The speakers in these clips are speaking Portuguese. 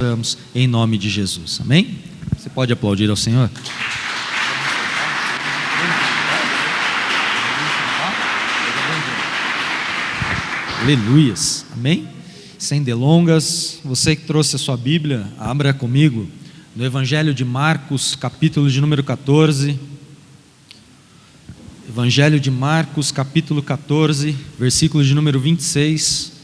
oramos em nome de Jesus, amém? Você pode aplaudir ao Senhor? Aleluias, amém? Sem delongas, você que trouxe a sua Bíblia, abra comigo no Evangelho de Marcos, capítulo de número 14. Evangelho de Marcos, capítulo 14, versículo de número 26.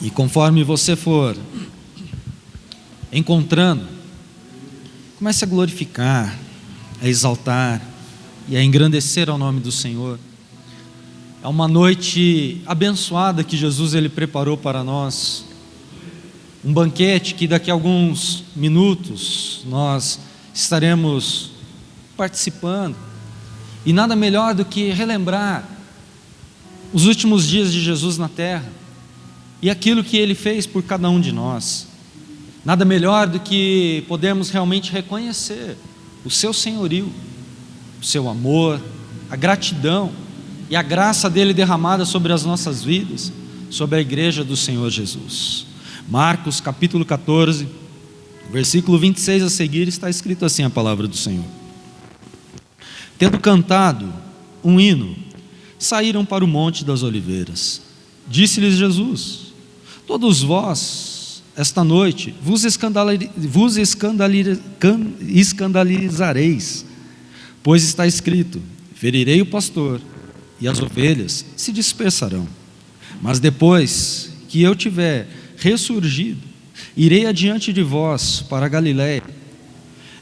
E conforme você for encontrando, comece a glorificar, a exaltar e a engrandecer ao nome do Senhor. É uma noite abençoada que Jesus ele preparou para nós. Um banquete que daqui a alguns minutos nós estaremos participando. E nada melhor do que relembrar os últimos dias de Jesus na terra e aquilo que Ele fez por cada um de nós. Nada melhor do que podermos realmente reconhecer o Seu senhorio, o Seu amor, a gratidão e a graça dEle derramada sobre as nossas vidas, sobre a igreja do Senhor Jesus. Marcos capítulo 14, versículo 26 a seguir, está escrito assim a palavra do Senhor: Tendo cantado um hino, saíram para o Monte das Oliveiras. Disse-lhes Jesus: Todos vós, esta noite, vos escandalizareis, pois está escrito: ferirei o pastor, e as ovelhas se dispersarão. Mas depois que eu tiver ressurgido, irei adiante de vós para a Galiléia.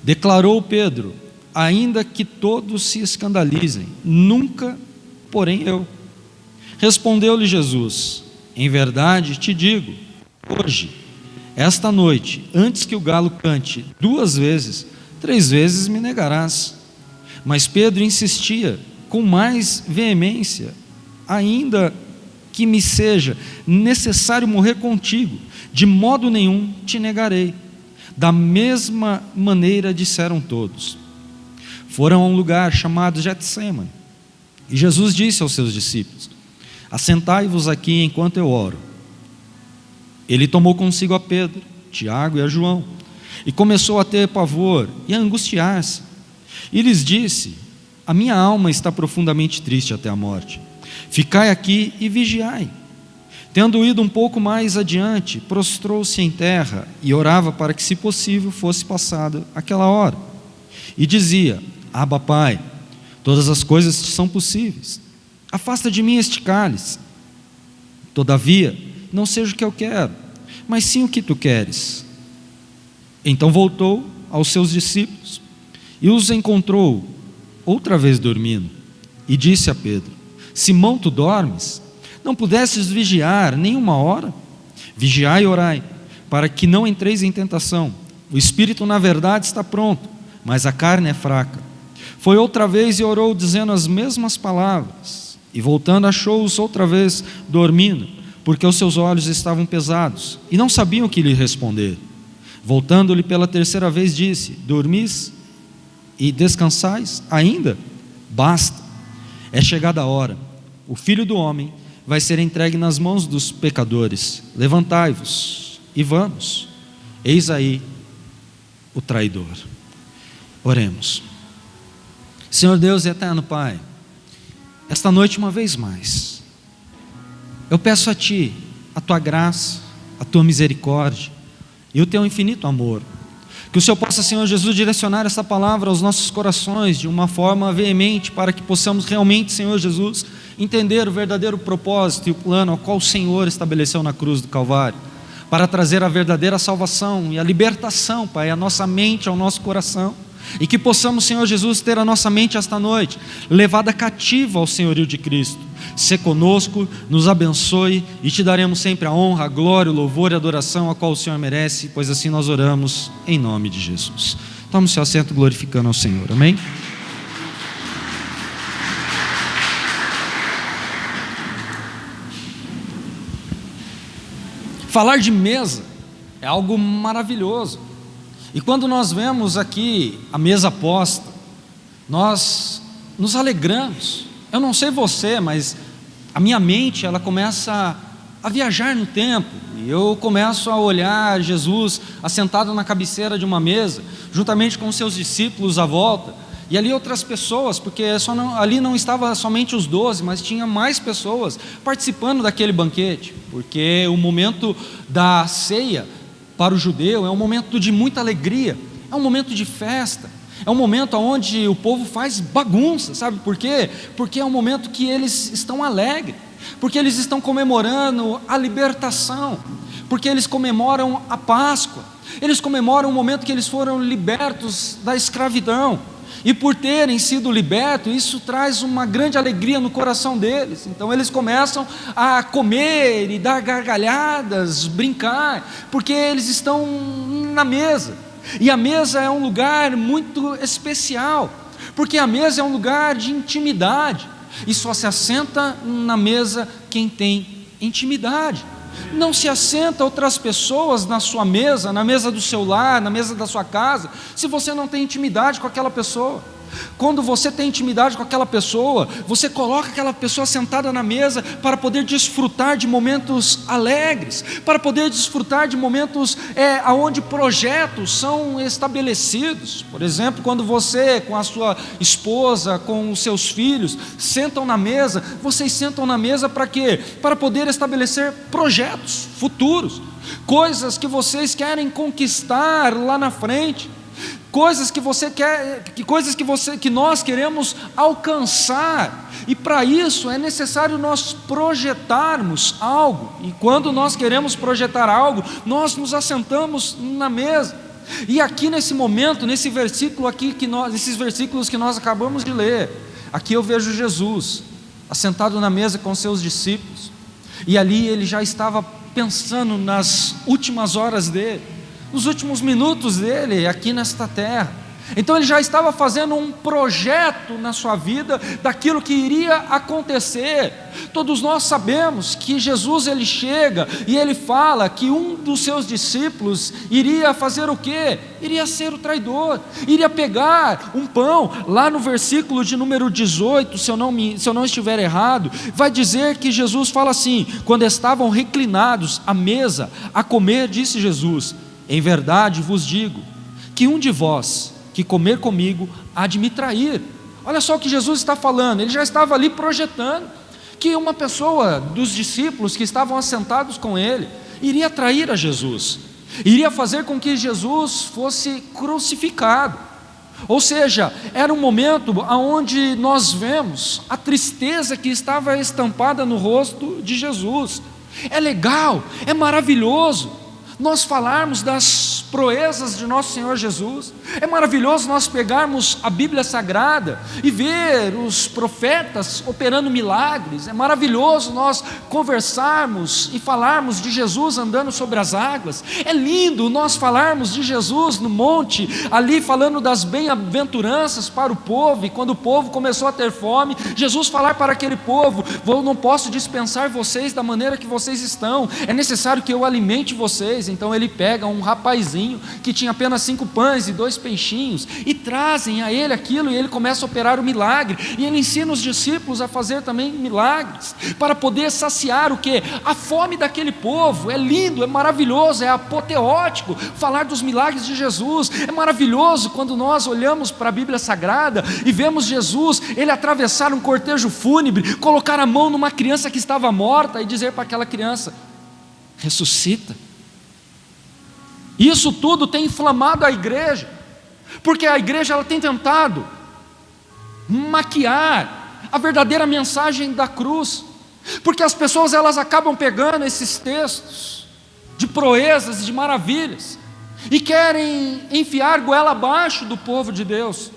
Declarou Pedro: ainda que todos se escandalizem, nunca, porém eu. Respondeu-lhe Jesus: em verdade te digo, hoje, esta noite, antes que o galo cante 2 vezes, 3 vezes me negarás. Mas Pedro insistia com mais veemência: ainda que me seja necessário morrer contigo, de modo nenhum te negarei. Da mesma maneira disseram todos. Foram a um lugar chamado Getsêmani, e Jesus disse aos seus discípulos: assentai-vos aqui enquanto eu oro. Ele tomou consigo a Pedro, Tiago e a João, e começou a ter pavor e a angustiar-se, e lhes disse: a minha alma está profundamente triste até a morte. Ficai aqui e vigiai. Tendo ido um pouco mais adiante, prostrou-se em terra e orava para que, se possível, fosse passada aquela hora. E dizia: Abba, Pai, todas as coisas te são possíveis. Afasta de mim este cálice. Todavia, não seja o que eu quero, mas sim o que tu queres. Então voltou aos seus discípulos e os encontrou outra vez dormindo. E disse a Pedro: Simão, tu dormes? Não pudestes vigiar nem 1 hora? Vigiai e orai, para que não entreis em tentação. O espírito na verdade está pronto, mas a carne é fraca. Foi outra vez e orou, dizendo as mesmas palavras. E voltando, achou-os outra vez dormindo, porque os seus olhos estavam pesados, e não sabiam o que lhe responder. Voltando-lhe pela 3ª vez, disse: dormis e descansais ainda? Basta, é chegada a hora. O Filho do Homem vai ser entregue nas mãos dos pecadores. Levantai-vos e vamos. Eis aí o traidor. Oremos. Senhor Deus e eterno Pai, esta noite, uma vez mais, eu peço a Ti a Tua graça, a Tua misericórdia e o Teu infinito amor. Que o Senhor possa, Senhor Jesus, direcionar essa palavra aos nossos corações de uma forma veemente, para que possamos realmente, Senhor Jesus, entender o verdadeiro propósito e o plano ao qual o Senhor estabeleceu na cruz do Calvário, para trazer a verdadeira salvação e a libertação, Pai, à nossa mente, ao nosso coração. E que possamos, Senhor Jesus, ter a nossa mente esta noite levada cativa ao senhorio de Cristo. Sê conosco, nos abençoe e Te daremos sempre a honra, a glória, o louvor e a adoração a qual o Senhor merece, pois assim nós oramos em nome de Jesus. Tome o seu assento glorificando ao Senhor, amém? Falar de mesa é algo maravilhoso. E quando nós vemos aqui a mesa posta, nós nos alegramos. Eu não sei você, mas a minha mente ela começa a viajar no tempo, e eu começo a olhar Jesus assentado na cabeceira de uma mesa, juntamente com seus discípulos à volta, e ali outras pessoas, porque ali não estava somente os 12, mas tinha mais pessoas participando daquele banquete, porque o momento da ceia para o judeu é um momento de muita alegria, é um momento de festa, é um momento onde o povo faz bagunça, sabe por quê? Porque é um momento que eles estão alegres, porque eles estão comemorando a libertação, porque eles comemoram a Páscoa, eles comemoram o momento que eles foram libertos da escravidão, e por terem sido libertos, isso traz uma grande alegria no coração deles. Então eles começam a comer e dar gargalhadas, brincar, porque eles estão na mesa, e a mesa é um lugar muito especial, porque a mesa é um lugar de intimidade, e só se assenta na mesa quem tem intimidade. Não se assenta outras pessoas na sua mesa, na mesa do seu lar, na mesa da sua casa, se você não tem intimidade com aquela pessoa. Quando você tem intimidade com aquela pessoa, você coloca aquela pessoa sentada na mesa para poder desfrutar de momentos alegres, para poder desfrutar de momentos onde projetos são estabelecidos. Por exemplo, quando você com a sua esposa, com os seus filhos, sentam na mesa, vocês sentam na mesa para quê? Para poder estabelecer projetos futuros, coisas que vocês querem conquistar lá na frente, coisas que você quer, que nós queremos alcançar, e para isso é necessário nós projetarmos algo, e quando nós queremos projetar algo, nós nos assentamos na mesa. E aqui nesse momento, nesse versículo aqui, nesses versículos que nós acabamos de ler, aqui eu vejo Jesus assentado na mesa com seus discípulos, e ali ele já estava pensando nas últimas horas dele, nos últimos minutos dele aqui nesta terra. Então ele já estava fazendo um projeto na sua vida daquilo que iria acontecer. Todos nós sabemos que Jesus ele chega e ele fala que um dos seus discípulos iria fazer o quê? Iria ser o traidor, iria pegar um pão. Lá no versículo de número 18, se eu não estiver errado, vai dizer que Jesus fala assim: quando estavam reclinados à mesa a comer, disse Jesus: em verdade vos digo que um de vós que comer comigo há de me trair. Olha só o que Jesus está falando, ele já estava ali projetando que uma pessoa dos discípulos que estavam assentados com ele iria trair a Jesus, iria fazer com que Jesus fosse crucificado. Ou seja, era um momento onde nós vemos a tristeza que estava estampada no rosto de Jesus. É legal, é maravilhoso nós falarmos das proezas de nosso Senhor Jesus, é maravilhoso nós pegarmos a Bíblia Sagrada e ver os profetas operando milagres, é maravilhoso nós conversarmos e falarmos de Jesus andando sobre as águas, é lindo nós falarmos de Jesus no monte, ali falando das bem-aventuranças para o povo, e quando o povo começou a ter fome, Jesus falar para aquele povo: eu não posso dispensar vocês da maneira que vocês estão, é necessário que eu alimente vocês. Então ele pega um rapazinho que tinha apenas 5 pães e 2 peixinhos, e trazem a ele aquilo, e ele começa a operar o milagre, e ele ensina os discípulos a fazer também milagres, para poder saciar o quê? A fome daquele povo. É lindo, é maravilhoso, é apoteótico falar dos milagres de Jesus. É maravilhoso quando nós olhamos para a Bíblia Sagrada e vemos Jesus, ele atravessar um cortejo fúnebre, colocar a mão numa criança que estava morta e dizer para aquela criança: ressuscita. Isso tudo tem inflamado a igreja, porque a igreja ela tem tentado maquiar a verdadeira mensagem da cruz, porque as pessoas elas acabam pegando esses textos de proezas e de maravilhas e querem enfiar goela abaixo do povo de Deus,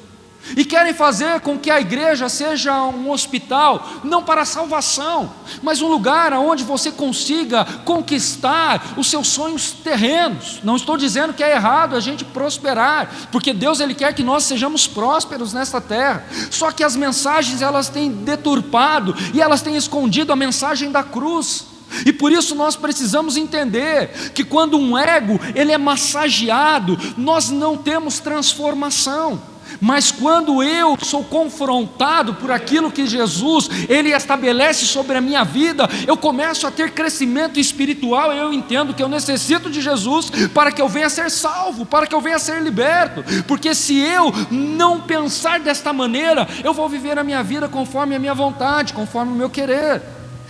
e querem fazer com que a igreja seja um hospital, não para a salvação, mas um lugar onde você consiga conquistar os seus sonhos terrenos. Não estou dizendo que é errado a gente prosperar, porque Deus ele quer que nós sejamos prósperos nesta terra, só que as mensagens elas têm deturpado e elas têm escondido a mensagem da cruz. E por isso nós precisamos entender que quando um ego ele é massageado, nós não temos transformação. Mas quando eu sou confrontado por aquilo que Jesus, Ele estabelece sobre a minha vida, eu começo a ter crescimento espiritual, e eu entendo que eu necessito de Jesus para que eu venha a ser salvo, para que eu venha a ser liberto, porque se eu não pensar desta maneira, eu vou viver a minha vida conforme a minha vontade, conforme o meu querer,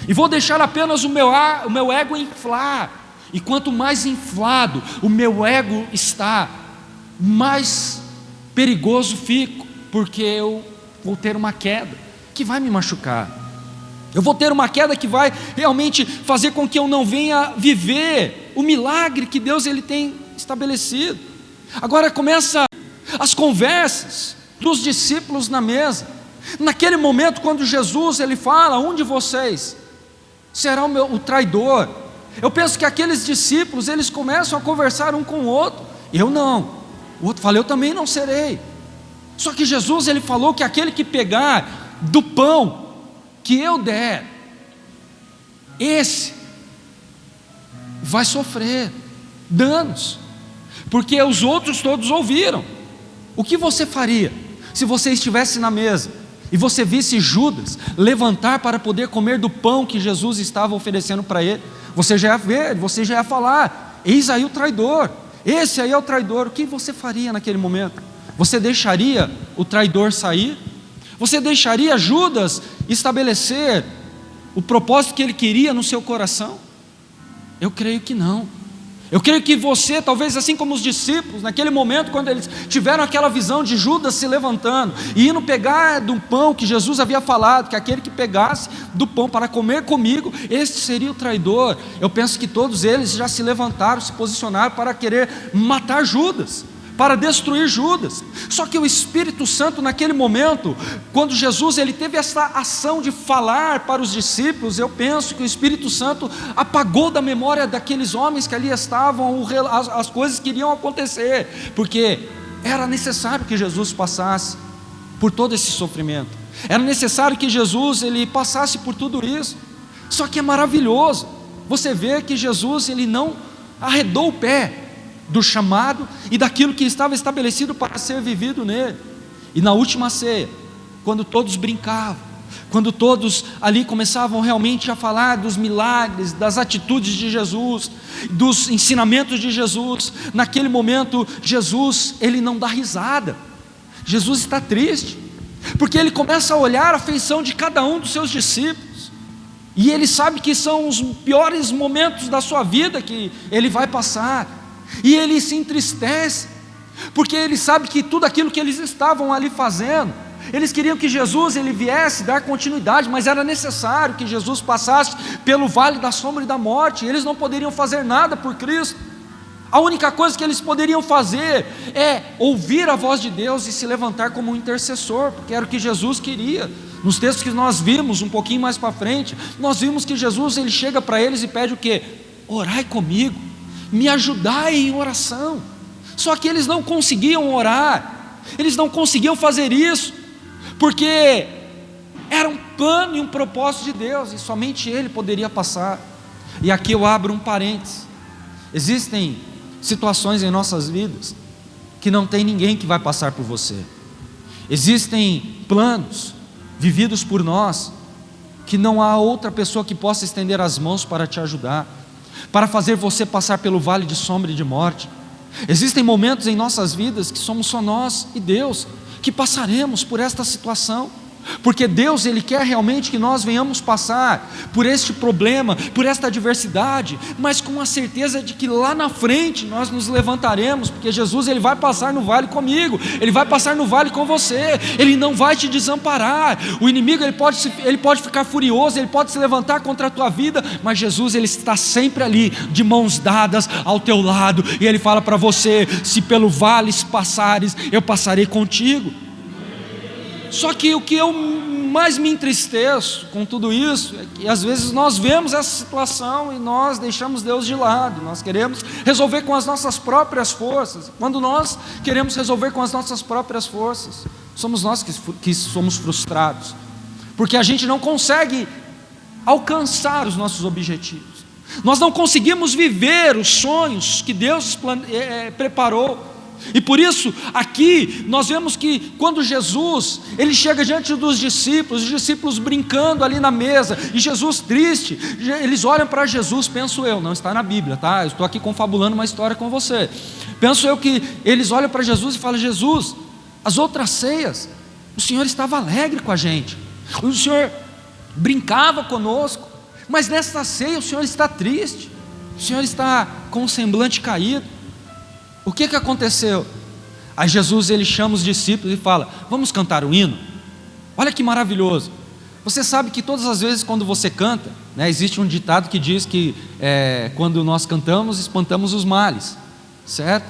e vou deixar apenas o meu ego inflar, e quanto mais inflado o meu ego está, mais perigoso fico, porque eu vou ter uma queda que vai me machucar, eu vou ter uma queda que vai realmente fazer com que eu não venha viver o milagre que Deus Ele tem estabelecido. Agora começa as conversas dos discípulos na mesa, naquele momento quando Jesus Ele fala: um de vocês será o traidor. Eu penso que aqueles discípulos, eles começam a conversar um com o outro, eu não. O outro fala: eu também não serei. Só que Jesus Ele falou que aquele que pegar do pão que eu der, esse vai sofrer danos, porque os outros todos ouviram. O que você faria se você estivesse na mesa e você visse Judas levantar para poder comer do pão que Jesus estava oferecendo para ele? Você já ia ver, você já ia falar: eis aí o traidor, esse aí é o traidor. O que você faria naquele momento? Você deixaria o traidor sair? Você deixaria Judas estabelecer o propósito que ele queria no seu coração? Eu creio que não. Eu creio que você, talvez assim como os discípulos, naquele momento quando eles tiveram aquela visão de Judas se levantando e indo pegar do pão que Jesus havia falado, que aquele que pegasse do pão para comer comigo, esse seria o traidor. Eu penso que todos eles já se levantaram, se posicionaram para querer matar Judas, para destruir Judas. Só que o Espírito Santo naquele momento, quando Jesus ele teve essa ação de falar para os discípulos, eu penso que o Espírito Santo apagou da memória daqueles homens que ali estavam as coisas que iriam acontecer, porque era necessário que Jesus passasse por todo esse sofrimento, era necessário que Jesus ele passasse por tudo isso. Só que é maravilhoso você vê que Jesus ele não arredou o pé do chamado e daquilo que estava estabelecido para ser vivido nele. E na última ceia, quando todos brincavam, quando todos ali começavam realmente a falar dos milagres, das atitudes de Jesus, dos ensinamentos de Jesus, naquele momento Jesus ele não dá risada, Jesus está triste, porque ele começa a olhar a feição de cada um dos seus discípulos, e ele sabe que são os piores momentos da sua vida que ele vai passar, e ele se entristece, porque ele sabe que tudo aquilo que eles estavam ali fazendo, eles queriam que Jesus ele viesse dar continuidade, mas era necessário que Jesus passasse pelo vale da sombra e da morte. Eles não poderiam fazer nada por Cristo. A única coisa que eles poderiam fazer é ouvir a voz de Deus e se levantar como um intercessor, porque era o que Jesus queria. Nos textos que nós vimos um pouquinho mais para frente, nós vimos que Jesus ele chega para eles e pede o quê? Orai comigo, me ajudai em oração. Só que eles não conseguiam orar, eles não conseguiam fazer isso, porque era um plano e um propósito de Deus, e somente Ele poderia passar. E aqui eu abro um parênteses: existem situações em nossas vidas que não tem ninguém que vai passar por você. Existem planos vividos por nós que não há outra pessoa que possa estender as mãos para te ajudar, para fazer você passar pelo vale de sombra e de morte. Existem momentos em nossas vidas que somos só nós e Deus que passaremos por esta situação, porque Deus ele quer realmente que nós venhamos passar por este problema, por esta adversidade, mas com a certeza de que lá na frente nós nos levantaremos, porque Jesus ele vai passar no vale comigo, ele vai passar no vale com você, ele não vai te desamparar. O inimigo ele pode ficar furioso, ele pode se levantar contra a tua vida, mas Jesus ele está sempre ali, de mãos dadas ao teu lado, e ele fala para você: se pelo vale passares, eu passarei contigo. Só que o que eu mais me entristeço com tudo isso é que às vezes nós vemos essa situação e nós deixamos Deus de lado. Nós queremos resolver com as nossas próprias forças. Quando nós queremos resolver com as nossas próprias forças, somos nós que somos frustrados, porque a gente não consegue alcançar os nossos objetivos. Nós não conseguimos viver os sonhos que Deus preparou E por isso, aqui, nós vemos que quando Jesus, ele chega diante dos discípulos, os discípulos brincando ali na mesa, e Jesus triste, eles olham para Jesus, penso eu, não está na Bíblia, tá? Eu estou aqui confabulando uma história com você. Penso eu que eles olham para Jesus e falam: Jesus, as outras ceias, o Senhor estava alegre com a gente, o Senhor brincava conosco, mas nesta ceia o Senhor está triste, o Senhor está com o semblante caído. O que aconteceu? Aí Jesus, ele chama os discípulos e fala: vamos cantar o hino? Olha que maravilhoso. Você sabe que todas as vezes quando você canta, né, existe um ditado que diz que quando nós cantamos, espantamos os males, certo?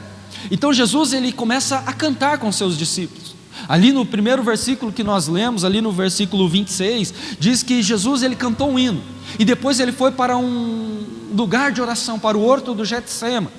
Então Jesus, ele começa a cantar com seus discípulos. Ali no primeiro versículo que nós lemos, ali no versículo 26, diz que Jesus, ele cantou um hino, e depois ele foi para um lugar de oração, para o horto do Getsema.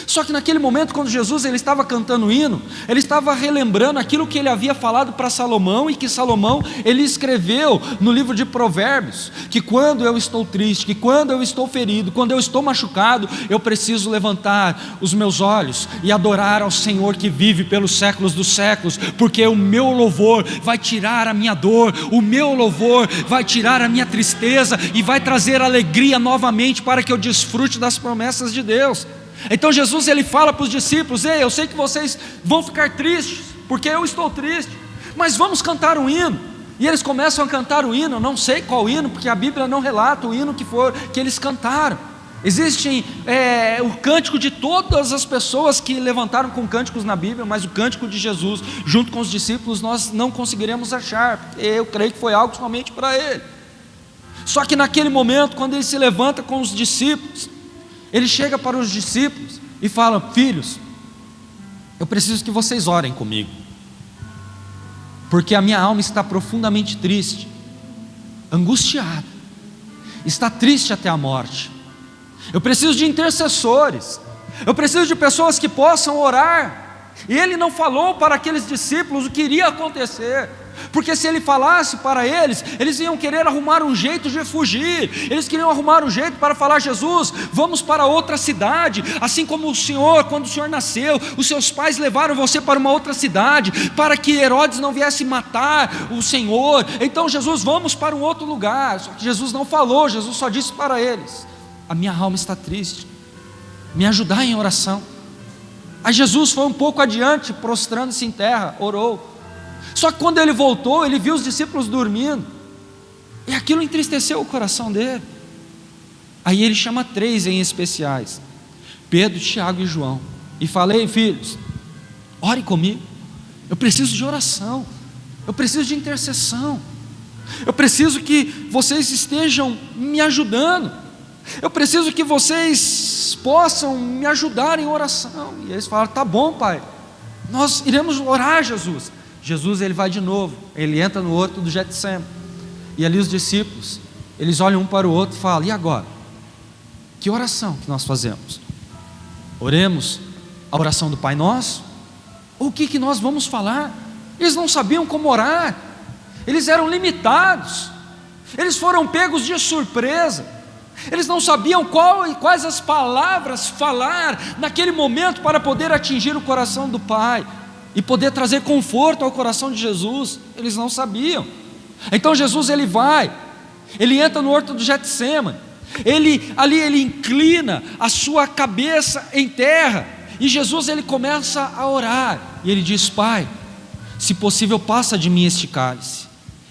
Só que naquele momento, quando Jesus, ele estava cantando o hino, ele estava relembrando aquilo que ele havia falado para Salomão, e que Salomão, ele escreveu no livro de Provérbios, que quando eu estou triste, que quando eu estou ferido, quando eu estou machucado, eu preciso levantar os meus olhos e adorar ao Senhor que vive pelos séculos dos séculos, porque o meu louvor vai tirar a minha dor, o meu louvor vai tirar a minha tristeza, e vai trazer alegria novamente, para que eu desfrute das promessas de Deus. Então Jesus, ele fala para os discípulos: ei, eu sei que vocês vão ficar tristes, porque eu estou triste, mas vamos cantar um hino. E eles começam a cantar o hino. Eu não sei qual hino, porque a Bíblia não relata o hino que eles cantaram. Existe o cântico de todas as pessoas que levantaram com cânticos na Bíblia, mas o cântico de Jesus, junto com os discípulos, nós não conseguiremos achar, porque eu creio que foi algo somente para ele. Só que naquele momento, quando ele se levanta com os discípulos, ele chega para os discípulos e fala: filhos, eu preciso que vocês orem comigo, porque a minha alma está profundamente triste, angustiada, está triste até a morte. Eu preciso de intercessores, eu preciso de pessoas que possam orar. E ele não falou para aqueles discípulos o que iria acontecer, porque se ele falasse para eles, eles iam querer arrumar um jeito de fugir, eles queriam arrumar um jeito para falar: Jesus, vamos para outra cidade, assim como o Senhor, quando o Senhor nasceu, os seus pais levaram você para uma outra cidade, para que Herodes não viesse matar o Senhor. Então Jesus, vamos para um outro lugar. Só que Jesus não falou, Jesus só disse para eles: a minha alma está triste, me ajudar em oração. Aí Jesus foi um pouco adiante, prostrando-se em terra, orou. Só que quando ele voltou, ele viu os discípulos dormindo, e aquilo entristeceu o coração dele. Aí ele chama 3 em especiais, Pedro, Tiago e João, e fala: ei, filhos, ore comigo, eu preciso de oração, eu preciso de intercessão, eu preciso que vocês estejam me ajudando, eu preciso que vocês possam me ajudar em oração. E eles falaram: tá bom, pai, nós iremos orar, Jesus. Jesus, ele vai de novo, ele entra no horto do Getsema, e ali os discípulos, eles olham um para o outro e falam: e agora? Que oração que nós fazemos? Oremos a oração do Pai Nosso? Ou o que nós vamos falar? Eles não sabiam como orar, eles eram limitados, eles foram pegos de surpresa, eles não sabiam quais as palavras falar naquele momento para poder atingir o coração do Pai e poder trazer conforto ao coração de Jesus. Eles não sabiam. Então Jesus, ele vai, ele entra no horto do Getsema, ele inclina a sua cabeça em terra, e Jesus, ele começa a orar, e ele diz: Pai, se possível, passa de mim este cálice.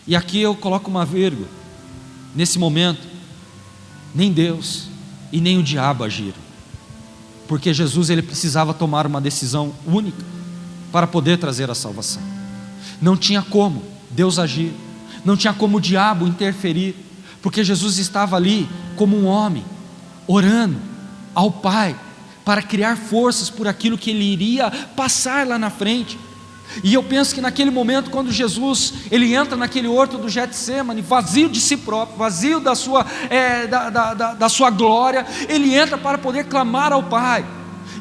E aqui eu coloco uma vírgula. Nesse momento, nem Deus e nem o diabo agiram, porque Jesus, ele precisava tomar uma decisão única para poder trazer a salvação. Não tinha como Deus agir, não tinha como o diabo interferir, porque Jesus estava ali como um homem, orando ao Pai, para criar forças por aquilo que ele iria passar lá na frente. E eu penso que naquele momento, quando Jesus, ele entra naquele horto do Getsemane, vazio de si próprio, vazio da sua glória, ele entra para poder clamar ao Pai.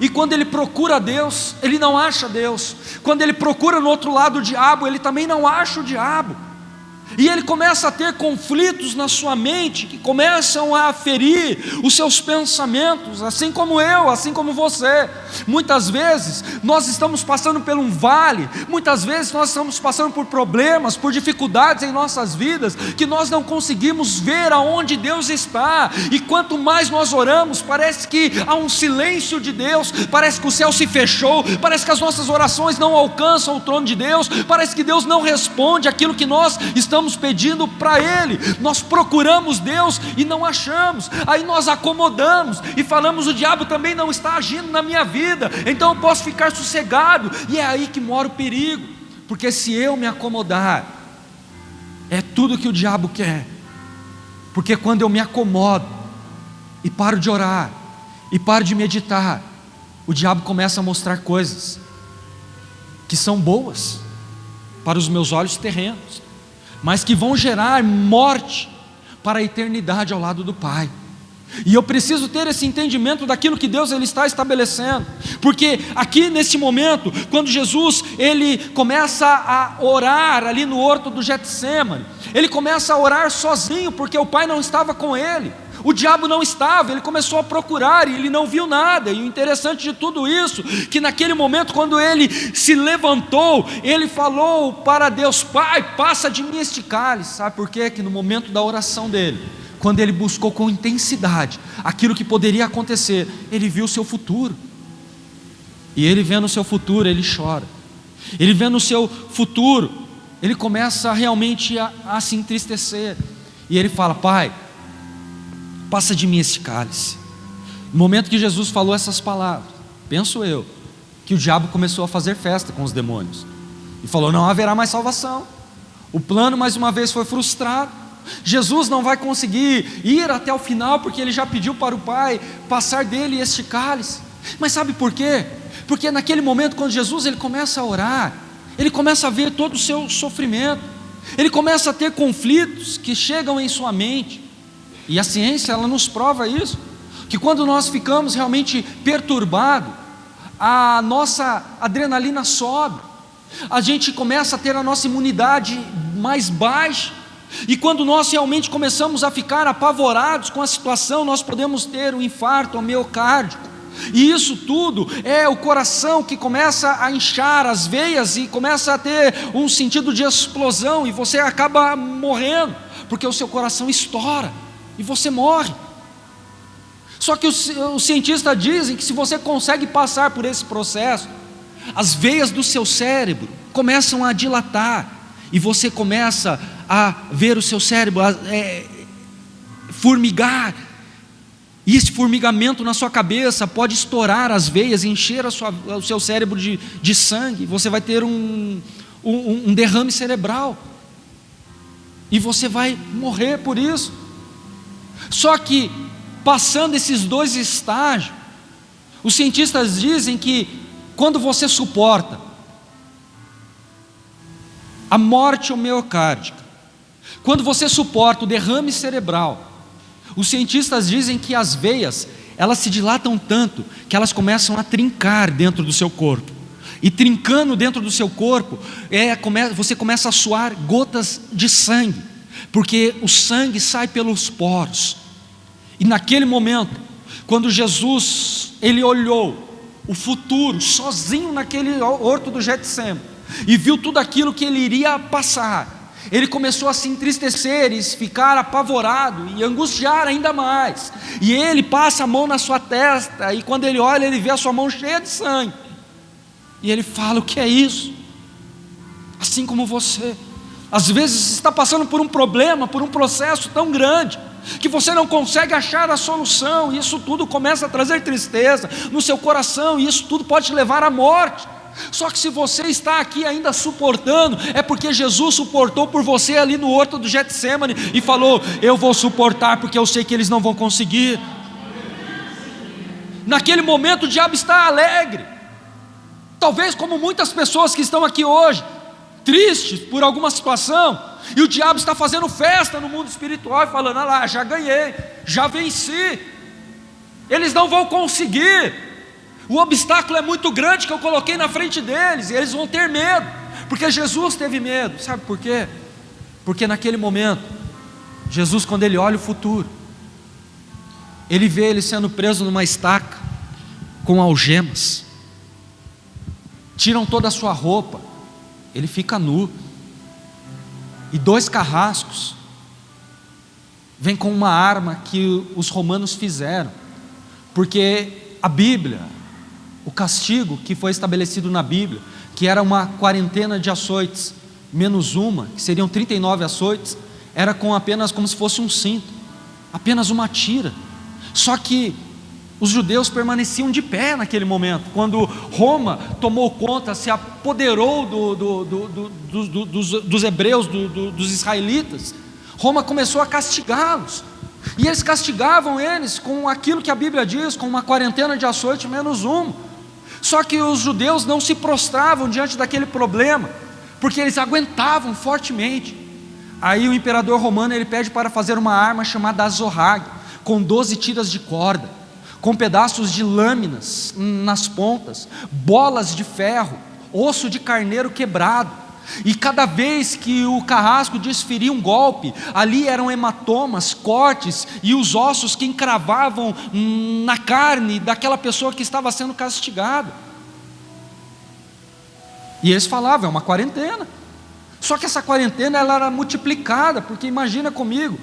E quando ele procura Deus, ele não acha Deus. Quando ele procura no outro lado o diabo, ele também não acha o diabo. E ele começa a ter conflitos na sua mente, que começam a ferir os seus pensamentos, assim como eu, assim como você. Muitas vezes nós estamos passando por um vale, muitas vezes nós estamos passando por problemas, por dificuldades em nossas vidas, que nós não conseguimos ver aonde Deus está. E quanto mais nós oramos, parece que há um silêncio de Deus, parece que o céu se fechou, parece que as nossas orações não alcançam o trono de Deus, parece que Deus não responde aquilo que nós estamos pedindo para Ele. Nós procuramos Deus e não achamos, aí nós acomodamos e falamos: o diabo também não está agindo na minha vida, então eu posso ficar sossegado. E é aí que mora o perigo, porque se eu me acomodar, é tudo que o diabo quer. Porque quando eu me acomodo e paro de orar e paro de meditar, o diabo começa a mostrar coisas que são boas para os meus olhos terrenos, mas que vão gerar morte para a eternidade ao lado do Pai. E eu preciso ter esse entendimento daquilo que Deus ele está estabelecendo, porque aqui nesse momento, quando Jesus ele começa a orar ali no horto do Getsêmani, ele começa a orar sozinho, porque o Pai não estava com ele, o diabo não estava. Ele começou a procurar e ele não viu nada. E o interessante de tudo isso, que naquele momento, quando ele se levantou, ele falou para Deus: Pai, passa de mim este cálice. Sabe por quê? Que no momento da oração dele, quando ele buscou com intensidade aquilo que poderia acontecer, ele viu o seu futuro. E ele vendo o seu futuro, ele chora. Ele vendo o seu futuro, ele começa realmente a se entristecer. E ele fala: Pai, passa de mim esse cálice. No momento que Jesus falou essas palavras, penso eu, que o diabo começou a fazer festa com os demônios, e falou: não haverá mais salvação. O plano mais uma vez foi frustrado. Jesus não vai conseguir ir até o final, porque ele já pediu para o Pai passar dele este cálice. Mas sabe por quê? Porque naquele momento, quando Jesus ele começa a orar, ele começa a ver todo o seu sofrimento, ele começa a ter conflitos que chegam em sua mente. E a ciência ela nos prova isso, que quando nós ficamos realmente perturbados, a nossa adrenalina sobe, a gente começa a ter a nossa imunidade mais baixa, e quando nós realmente começamos a ficar apavorados com a situação, nós podemos ter um infarto miocárdico. E isso tudo é o coração que começa a inchar as veias e começa a ter um sentido de explosão, e você acaba morrendo, porque o seu coração estoura e você morre. Só que os cientistas dizem que se você consegue passar por esse processo, as veias do seu cérebro começam a dilatar, e você começa a ver o seu cérebro formigar, e esse formigamento na sua cabeça pode estourar as veias, encher o seu cérebro de sangue, você vai ter um derrame cerebral, e você vai morrer por isso. Só que, passando esses dois estágios, os cientistas dizem que quando você suporta a morte miocárdica, quando você suporta o derrame cerebral, os cientistas dizem que as veias, elas se dilatam tanto, que elas começam a trincar dentro do seu corpo, e trincando dentro do seu corpo, você começa a suar gotas de sangue, porque o sangue sai pelos poros. E naquele momento, quando Jesus ele olhou o futuro sozinho naquele horto do Getsêmani e viu tudo aquilo que ele iria passar, ele começou a se entristecer e ficar apavorado e angustiar ainda mais. E ele passa a mão na sua testa, e quando ele olha, ele vê a sua mão cheia de sangue, e ele fala: o que é isso? Assim como você às vezes está passando por um problema, por um processo tão grande, que você não consegue achar a solução, e isso tudo começa a trazer tristeza no seu coração, e isso tudo pode te levar à morte. Só que se você está aqui ainda suportando, é porque Jesus suportou por você ali no horto do Getsêmani e falou: eu vou suportar, porque eu sei que eles não vão conseguir. Naquele momento o diabo está alegre, talvez como muitas pessoas que estão aqui hoje, tristes por alguma situação, e o diabo está fazendo festa no mundo espiritual e falando: ah lá, já ganhei, já venci, eles não vão conseguir, o obstáculo é muito grande que eu coloquei na frente deles, e eles vão ter medo, porque Jesus teve medo. Sabe por quê? Porque naquele momento, Jesus, quando ele olha o futuro, ele vê ele sendo preso numa estaca, com algemas, tiram toda a sua roupa, ele fica nu, e 2 carrascos, vêm com uma arma que os romanos fizeram, porque a Bíblia, o castigo que foi estabelecido na Bíblia, que era uma quarentena de açoites, menos uma, que seriam 39 açoites, era com apenas como se fosse um cinto, apenas uma tira. Só que os judeus permaneciam de pé naquele momento, quando Roma tomou conta, se apoderou dos hebreus, dos israelitas. Roma começou a castigá-los, e eles castigavam eles com aquilo que a Bíblia diz, com uma quarentena de açoite menos uma. Só que os judeus não se prostravam diante daquele problema, porque eles aguentavam fortemente. Aí o imperador romano, ele pede para fazer uma arma chamada azorrague, com 12 tiras de corda, com pedaços de lâminas nas pontas, bolas de ferro, osso de carneiro quebrado, e cada vez que o carrasco desferia um golpe, ali eram hematomas, cortes, e os ossos que encravavam na carne daquela pessoa que estava sendo castigada. E eles falavam, é uma quarentena. Só que essa quarentena, ela era multiplicada, porque imagina comigo,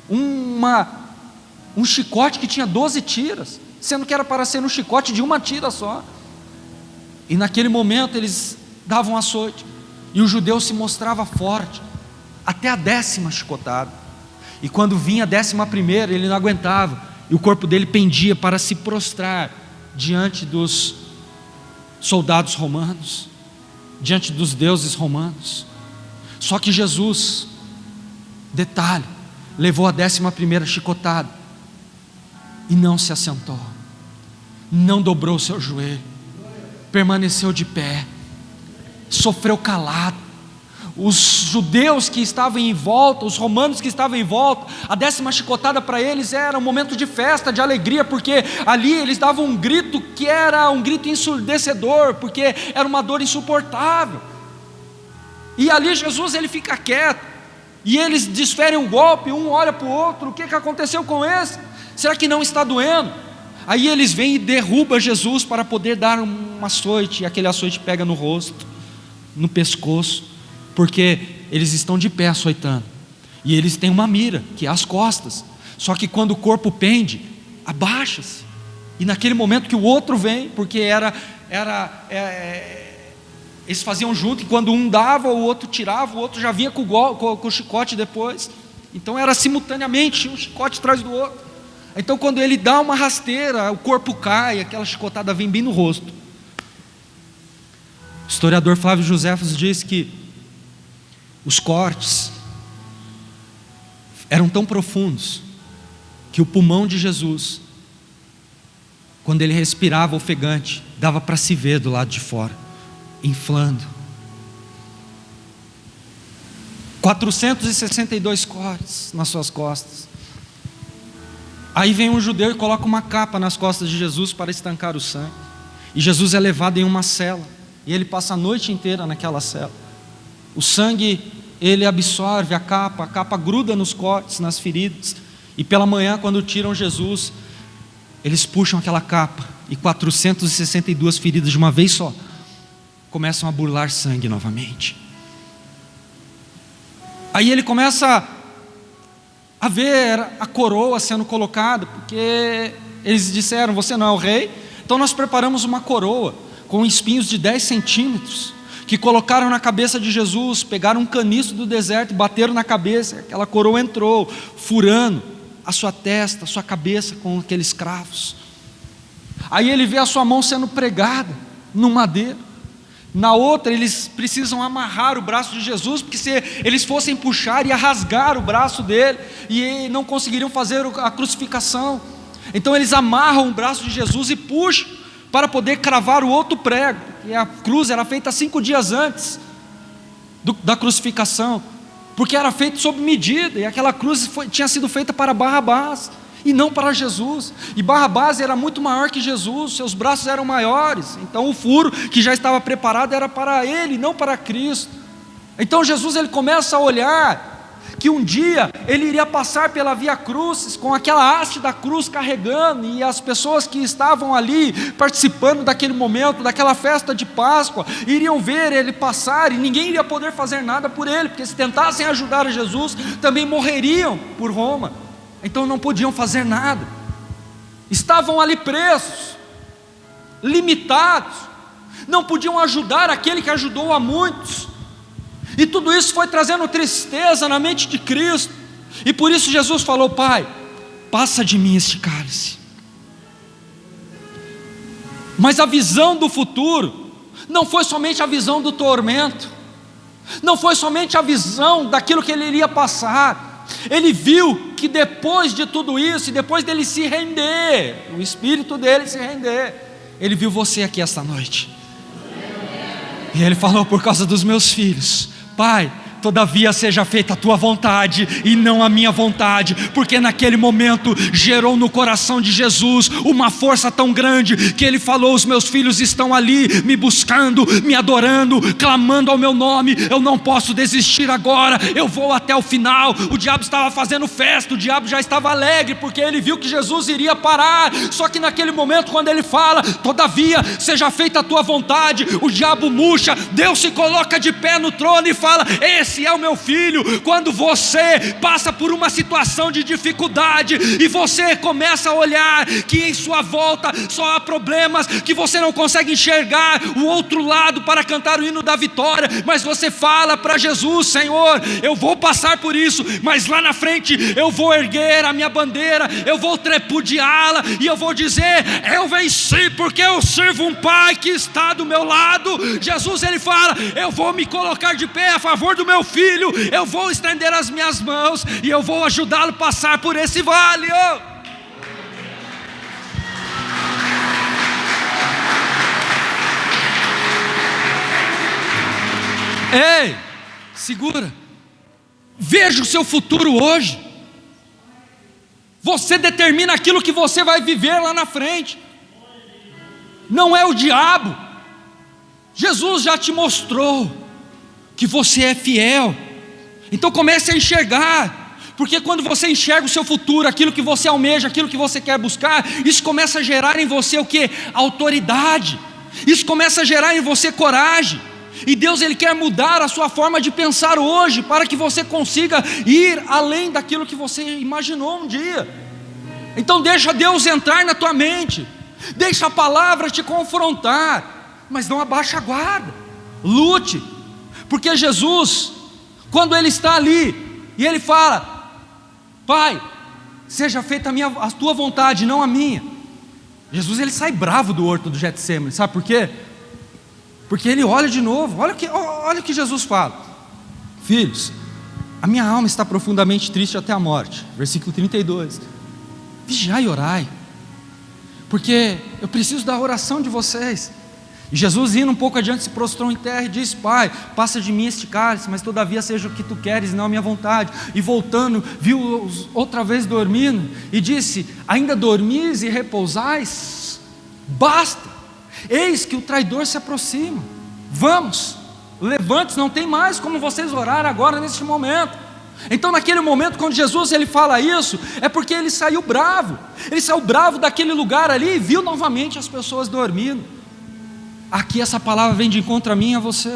um chicote que tinha 12 tiras, sendo que era para ser um chicote de uma tira só. E naquele momento eles davam açoite, e o judeu se mostrava forte, até a 10ª chicotada. E quando vinha a 11ª, ele não aguentava, e o corpo dele pendia para se prostrar diante dos soldados romanos, diante dos deuses romanos. Só que Jesus, detalhe, levou a 11ª chicotada, e não se assentou, não dobrou o seu joelho, permaneceu de pé, sofreu calado. Os judeus que estavam em volta, os romanos que estavam em volta, a 10ª chicotada para eles era um momento de festa, de alegria, porque ali eles davam um grito que era um grito ensurdecedor, porque era uma dor insuportável. E ali Jesus, ele fica quieto, e eles desferem um golpe, um olha para o outro, o que aconteceu com esse? Será que não está doendo? Aí eles vêm e derrubam Jesus para poder dar um açoite, e aquele açoite pega no rosto, no pescoço, porque eles estão de pé açoitando, e eles têm uma mira, que é as costas. Só que quando o corpo pende, abaixa-se, e naquele momento que o outro vem, porque eles faziam junto, e quando um dava, o outro tirava, o outro já vinha com o chicote depois. Então era simultaneamente, um chicote atrás do outro. Então quando ele dá uma rasteira, o corpo cai, aquela chicotada vem bem no rosto. O historiador Flávio Joséfos diz que os cortes eram tão profundos, que o pulmão de Jesus, quando ele respirava ofegante, dava para se ver do lado de fora, inflando. 462 cortes nas suas costas. Aí vem um judeu e coloca uma capa nas costas de Jesus para estancar o sangue, e Jesus é levado em uma cela, e ele passa a noite inteira naquela cela. O sangue, ele absorve a capa gruda nos cortes, nas feridas, e pela manhã, quando tiram Jesus, eles puxam aquela capa, e 462 feridas de uma vez só começam a burlar sangue novamente. Aí ele começa a ver a coroa sendo colocada, porque eles disseram, você não é o rei? Então nós preparamos uma coroa com espinhos de 10 centímetros, que colocaram na cabeça de Jesus, pegaram um caniço do deserto e bateram na cabeça, aquela coroa entrou, furando a sua testa, a sua cabeça com aqueles cravos. Aí ele vê a sua mão sendo pregada no madeiro, na outra eles precisam amarrar o braço de Jesus, porque se eles fossem puxar, ia rasgar o braço dele, e não conseguiriam fazer a crucificação. Então eles amarram o braço de Jesus e puxam, para poder cravar o outro prego, porque a cruz era feita 5 dias antes da crucificação, porque era feita sob medida, e aquela cruz tinha sido feita para Barrabás, e não para Jesus, e Barrabás era muito maior que Jesus, seus braços eram maiores, então o furo que já estava preparado era para ele, não para Cristo. Então Jesus, ele começa a olhar que um dia ele iria passar pela Via Crucis, com aquela haste da cruz carregando, e as pessoas que estavam ali participando daquele momento, daquela festa de Páscoa, iriam ver ele passar, e ninguém iria poder fazer nada por ele, porque se tentassem ajudar Jesus, também morreriam por Roma, então não podiam fazer nada, estavam ali presos, limitados, não podiam ajudar aquele que ajudou a muitos, e tudo isso foi trazendo tristeza na mente de Cristo, e por isso Jesus falou: Pai, passa de mim este cálice. Mas a visão do futuro não foi somente a visão do tormento, não foi somente a visão daquilo que ele iria passar. Ele viu que depois de tudo isso, e depois dele se render, o espírito dele se render, ele viu você aqui esta noite, e ele falou: por causa dos meus filhos, Pai, todavia seja feita a tua vontade e não a minha vontade, porque naquele momento gerou no coração de Jesus uma força tão grande, que ele falou: os meus filhos estão ali me buscando, me adorando, clamando ao meu nome, eu não posso desistir agora, eu vou até o final. O diabo estava fazendo festa, o diabo já estava alegre, porque ele viu que Jesus iria parar, só que naquele momento, quando ele fala: todavia seja feita a tua vontade, o diabo murcha, Deus se coloca de pé no trono e fala: esse é o meu filho. Quando você passa por uma situação de dificuldade, e você começa a olhar que em sua volta só há problemas, que você não consegue enxergar o outro lado para cantar o hino da vitória, mas você fala para Jesus: Senhor, eu vou passar por isso, mas lá na frente eu vou erguer a minha bandeira, eu vou tripudiá-la, e eu vou dizer: eu venci, porque eu sirvo um Pai que está do meu lado. Jesus, ele fala: eu vou me colocar de pé a favor do meu filho, eu vou estender as minhas mãos, e eu vou ajudá-lo a passar por esse vale. Ei, segura, veja o seu futuro hoje, você determina aquilo que você vai viver lá na frente, não é o diabo. Jesus já te mostrou que você é fiel, então comece a enxergar, porque quando você enxerga o seu futuro, aquilo que você almeja, aquilo que você quer buscar, isso começa a gerar em você o que? Autoridade, isso começa a gerar em você coragem, e Deus, ele quer mudar a sua forma de pensar hoje, para que você consiga ir além daquilo que você imaginou um dia. Então deixa Deus entrar na tua mente, deixa a palavra te confrontar, mas não abaixa a guarda, lute, porque Jesus, quando ele está ali, e ele fala: Pai, seja feita a tua vontade, não a minha. Jesus, ele sai bravo do horto do Getsêmani, sabe por quê? Porque ele olha de novo, olha o que Jesus fala: filhos, a minha alma está profundamente triste até a morte. Versículo 32, vigiai e orai, porque eu preciso da oração de vocês. E Jesus, indo um pouco adiante, se prostrou em terra e disse: Pai, passa de mim este cálice, mas todavia seja o que tu queres, não a minha vontade. E voltando, viu-os outra vez dormindo, e disse: ainda dormis e repousais? Basta, eis que o traidor se aproxima, vamos, levante-se, não tem mais como vocês orar agora neste momento. Então naquele momento, quando Jesus ele fala isso, é porque ele saiu bravo daquele lugar ali, e viu novamente as pessoas dormindo. Aqui essa palavra vem de encontro a mim e a você,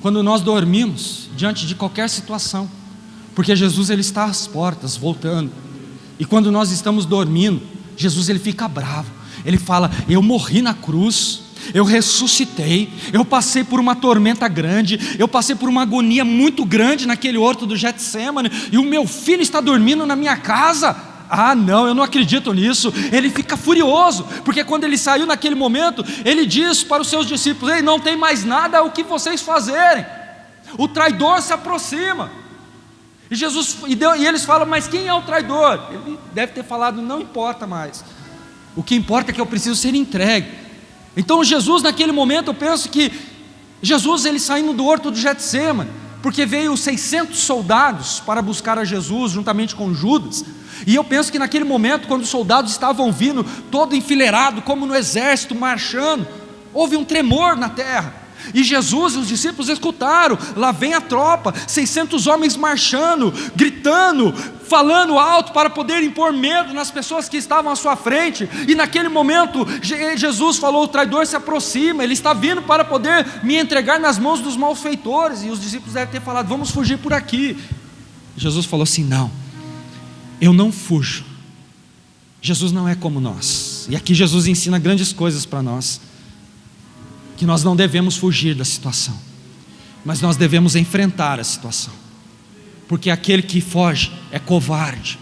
quando nós dormimos diante de qualquer situação, porque Jesus ele está às portas, voltando, e quando nós estamos dormindo, Jesus ele fica bravo, ele fala: eu morri na cruz, eu ressuscitei, eu passei por uma tormenta grande, eu passei por uma agonia muito grande naquele horto do Getsêmani, e o meu filho está dormindo na minha casa. Ah não, eu não acredito nisso. Ele fica furioso, porque quando ele saiu naquele momento, ele diz para os seus discípulos: ei, não tem mais nada o que vocês fazerem, o traidor se aproxima. E eles falam: mas quem é o traidor? Ele deve ter falado: não importa mais, o que importa é que eu preciso ser entregue. Então Jesus naquele momento, eu penso que Jesus ele saindo do horto do Getsêmani, porque veio 600 soldados para buscar a Jesus, juntamente com Judas, e eu penso que naquele momento, quando os soldados estavam vindo, todo enfileirado, como no exército, marchando, houve um tremor na terra, E Jesus e os discípulos escutaram, lá vem a tropa, 600 homens marchando, gritando, falando alto para poder impor medo nas pessoas que estavam à sua frente. E naquele momento Jesus falou: o traidor se aproxima, ele está vindo para poder me entregar nas mãos dos malfeitores. E os discípulos devem ter falado: vamos fugir por aqui. Jesus falou assim: não, eu não fujo. Jesus não é como nós. E aqui Jesus ensina grandes coisas para nós, que nós não devemos fugir da situação, mas nós devemos enfrentar a situação, porque aquele que foge é covarde.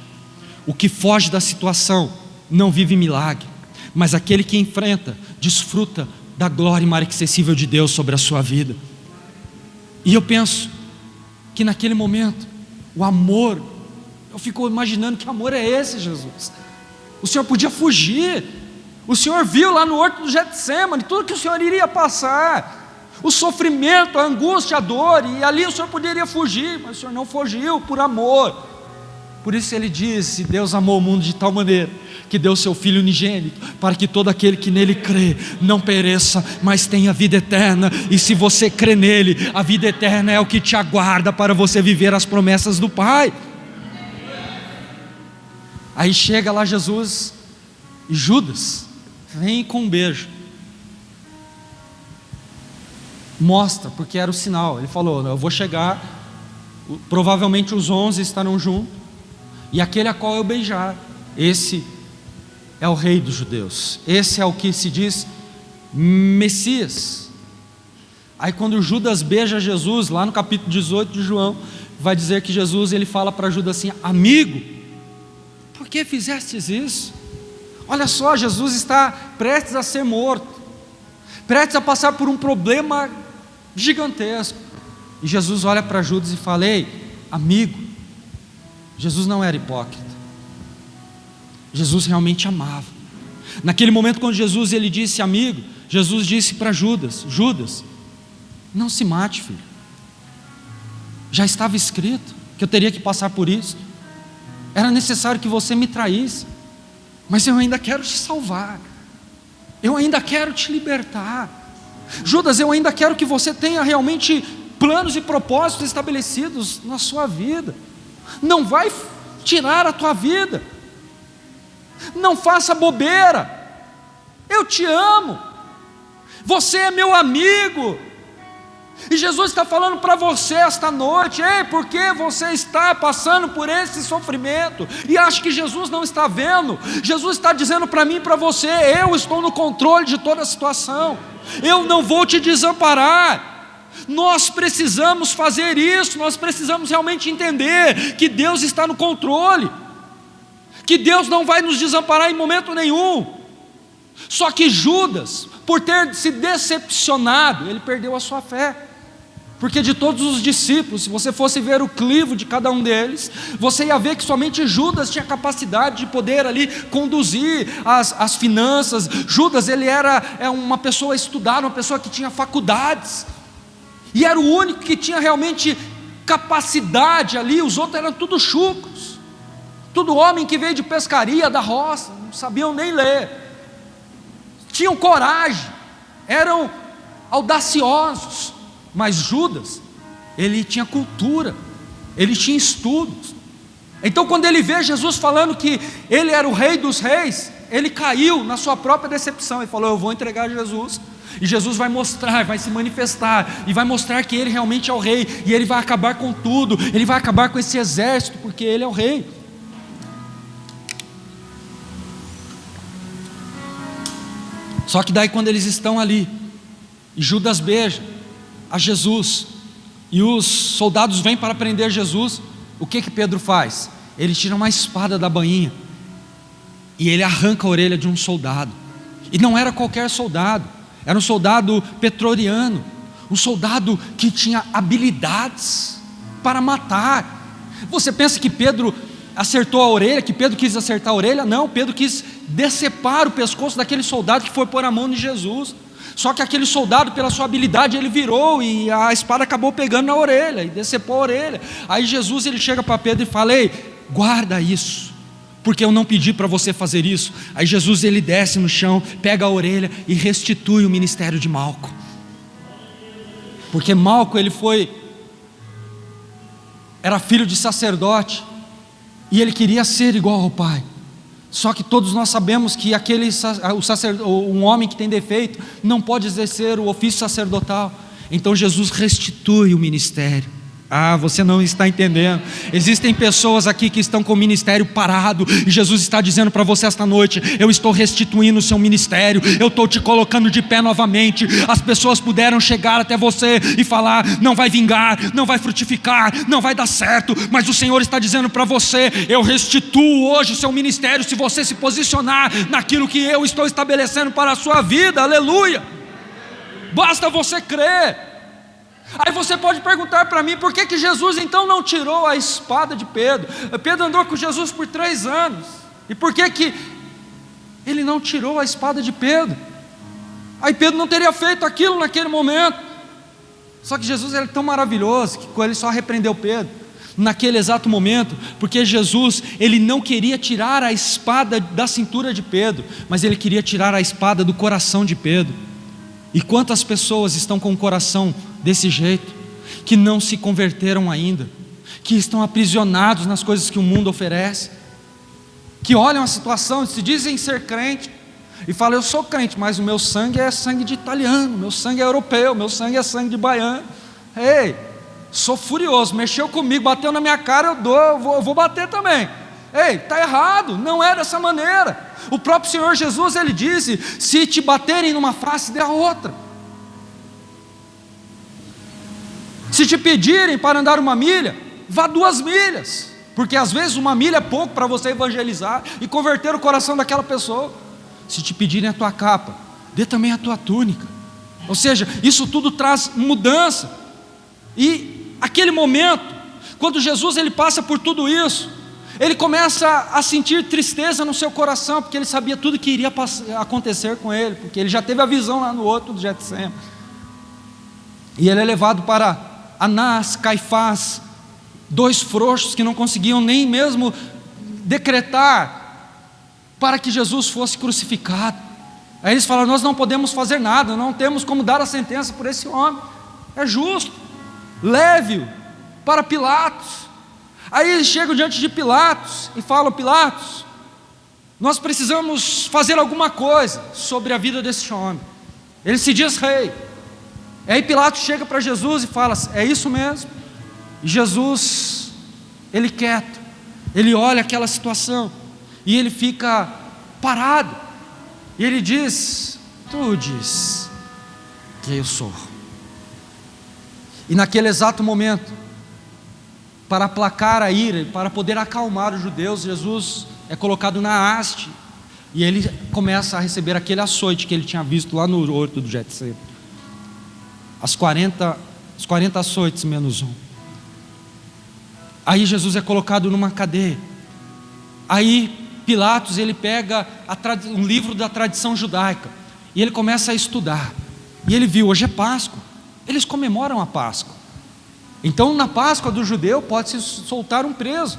O que foge da situação não vive milagre, mas aquele que enfrenta desfruta da glória inacessível de Deus sobre a sua vida. E eu penso que naquele momento o amor, eu fico imaginando que amor é esse, Jesus? O Senhor podia fugir. O Senhor viu lá no horto do Getsemane tudo que o Senhor iria passar, o sofrimento, a angústia, a dor, e ali o Senhor poderia fugir, mas o Senhor não fugiu por amor. Por isso ele disse: Deus amou o mundo de tal maneira que deu seu Filho unigênito, para que todo aquele que nele crê não pereça, mas tenha vida eterna. E se você crê nele, a vida eterna é o que te aguarda para você viver as promessas do Pai. Aí chega lá Jesus, e Judas vem com um beijo, mostra, porque era o sinal. Ele falou: eu vou chegar, provavelmente os 11 estarão juntos, e aquele a qual eu beijar, esse é o rei dos judeus, esse é o que se diz Messias. Aí quando Judas beija Jesus, lá no capítulo 18 de João, vai dizer que Jesus, ele fala para Judas assim: amigo, por que fizestes isso? Olha só, Jesus está prestes a ser morto, prestes a passar por um problema gigantesco, e Jesus olha para Judas e fala: ei, amigo. Jesus não era hipócrita, Jesus realmente amava. Naquele momento, quando Jesus ele disse amigo, Jesus disse para Judas: Judas, não se mate, filho, já estava escrito que eu teria que passar por isso, era necessário que você me traísse, mas eu ainda quero te salvar, eu ainda quero te libertar. Judas, eu ainda quero que você tenha realmente planos e propósitos estabelecidos na sua vida. Não vai tirar a tua vida, não faça bobeira, eu te amo, você é meu amigo. E Jesus está falando para você esta noite: ei, por que você está passando por esse sofrimento e acha que Jesus não está vendo? Jesus está dizendo para mim e para você: eu estou no controle de toda a situação, eu não vou te desamparar. Nós precisamos fazer isso, nós precisamos realmente entender que Deus está no controle, que Deus não vai nos desamparar em momento nenhum. Só que Judas, por ter se decepcionado, ele perdeu a sua fé. Porque de todos os discípulos, se você fosse ver o clivo de cada um deles, você ia ver que somente Judas tinha capacidade de poder ali conduzir as finanças. Judas, ele era uma pessoa estudada, uma pessoa que tinha faculdades, e era o único que tinha realmente capacidade ali. Os outros eram tudo chucros, tudo homem que veio de pescaria, da roça, não sabiam nem ler, tinham coragem, eram audaciosos. Mas Judas, ele tinha cultura, ele tinha estudos. Então quando ele vê Jesus falando que ele era o rei dos reis, ele caiu na sua própria decepção e falou: eu vou entregar Jesus, e Jesus vai mostrar, vai se manifestar, e vai mostrar que ele realmente é o rei, e ele vai acabar com tudo, ele vai acabar com esse exército, porque ele é o rei. Só que daí quando eles estão ali, e Judas beija a Jesus, e os soldados vêm para prender Jesus, o que Pedro faz? Ele tira uma espada da bainha, e ele arranca a orelha de um soldado. E não era qualquer soldado, era um soldado pretoriano, um soldado que tinha habilidades para matar. Você pensa que Pedro acertou a orelha, que Pedro quis acertar a orelha? Não, Pedro quis decepar o pescoço daquele soldado que foi pôr a mão em Jesus. Só que aquele soldado, pela sua habilidade, ele virou, e a espada acabou pegando na orelha, e decepou a orelha. Aí Jesus, ele chega para Pedro e fala: ei, guarda isso, porque eu não pedi para você fazer isso. Aí Jesus, ele desce no chão, pega a orelha e restitui o ministério de Malco. Porque Malco, era filho de sacerdote, e ele queria ser igual ao pai. Só que todos nós sabemos que um homem que tem defeito não pode exercer o ofício sacerdotal. Então Jesus restitui o ministério. Você não está entendendo. Existem pessoas aqui que estão com o ministério parado, e Jesus está dizendo para você esta noite: eu estou restituindo o seu ministério, eu estou te colocando de pé novamente. As pessoas puderam chegar até você e falar: não vai vingar, não vai frutificar, não vai dar certo, mas o Senhor está dizendo para você: eu restituo hoje o seu ministério, se você se posicionar naquilo que eu estou estabelecendo para a sua vida. Aleluia! Basta você crer. Aí você pode perguntar para mim: por que Jesus então não tirou a espada de Pedro? Pedro andou com Jesus por 3 anos, e por que ele não tirou a espada de Pedro? Aí Pedro não teria feito aquilo naquele momento. Só que Jesus é tão maravilhoso que ele só repreendeu Pedro naquele exato momento, porque Jesus, ele não queria tirar a espada da cintura de Pedro, mas ele queria tirar a espada do coração de Pedro. E quantas pessoas estão com o coração desse jeito, que não se converteram ainda, que estão aprisionados nas coisas que o mundo oferece, que olham a situação e se dizem ser crente, e falam: eu sou crente, mas o meu sangue é sangue de italiano, meu sangue é europeu, meu sangue é sangue de baiano. Ei, sou furioso, mexeu comigo, bateu na minha cara, eu vou bater também. Ei, está errado, não é dessa maneira. O próprio Senhor Jesus, ele disse: se te baterem numa face, dê a outra. Se te pedirem para andar 1 milha, vá 2 milhas, porque às vezes 1 milha é pouco para você evangelizar e converter o coração daquela pessoa. Se te pedirem a tua capa, dê também a tua túnica. Ou seja, isso tudo traz mudança. E aquele momento, quando Jesus ele passa por tudo isso, ele começa a sentir tristeza no seu coração, porque ele sabia tudo que iria acontecer com ele, porque ele já teve a visão lá no outro do Getsemane. E ele é levado para Anás, Caifás, 2 frouxos que não conseguiam nem mesmo decretar para que Jesus fosse crucificado. Aí eles falaram: nós não podemos fazer nada, não temos como dar a sentença por esse homem, é justo, leve-o para Pilatos. Aí eles chegam diante de Pilatos e falam: Pilatos, nós precisamos fazer alguma coisa sobre a vida desse homem, ele se diz rei. Aí Pilatos chega para Jesus e fala: é isso mesmo? E Jesus, ele quieto, ele olha aquela situação e ele fica parado, e ele diz: tu diz que eu sou. E naquele exato momento, para aplacar a ira e para poder acalmar os judeus, Jesus é colocado na haste, e ele começa a receber aquele açoite que ele tinha visto lá no horto do Getsemane, os 40 açoites menos 1. Aí Jesus é colocado numa cadeia. Aí Pilatos, ele pega um livro da tradição judaica, e ele começa a estudar, e ele viu: hoje é Páscoa, eles comemoram a Páscoa. Então na Páscoa do judeu pode-se soltar um preso.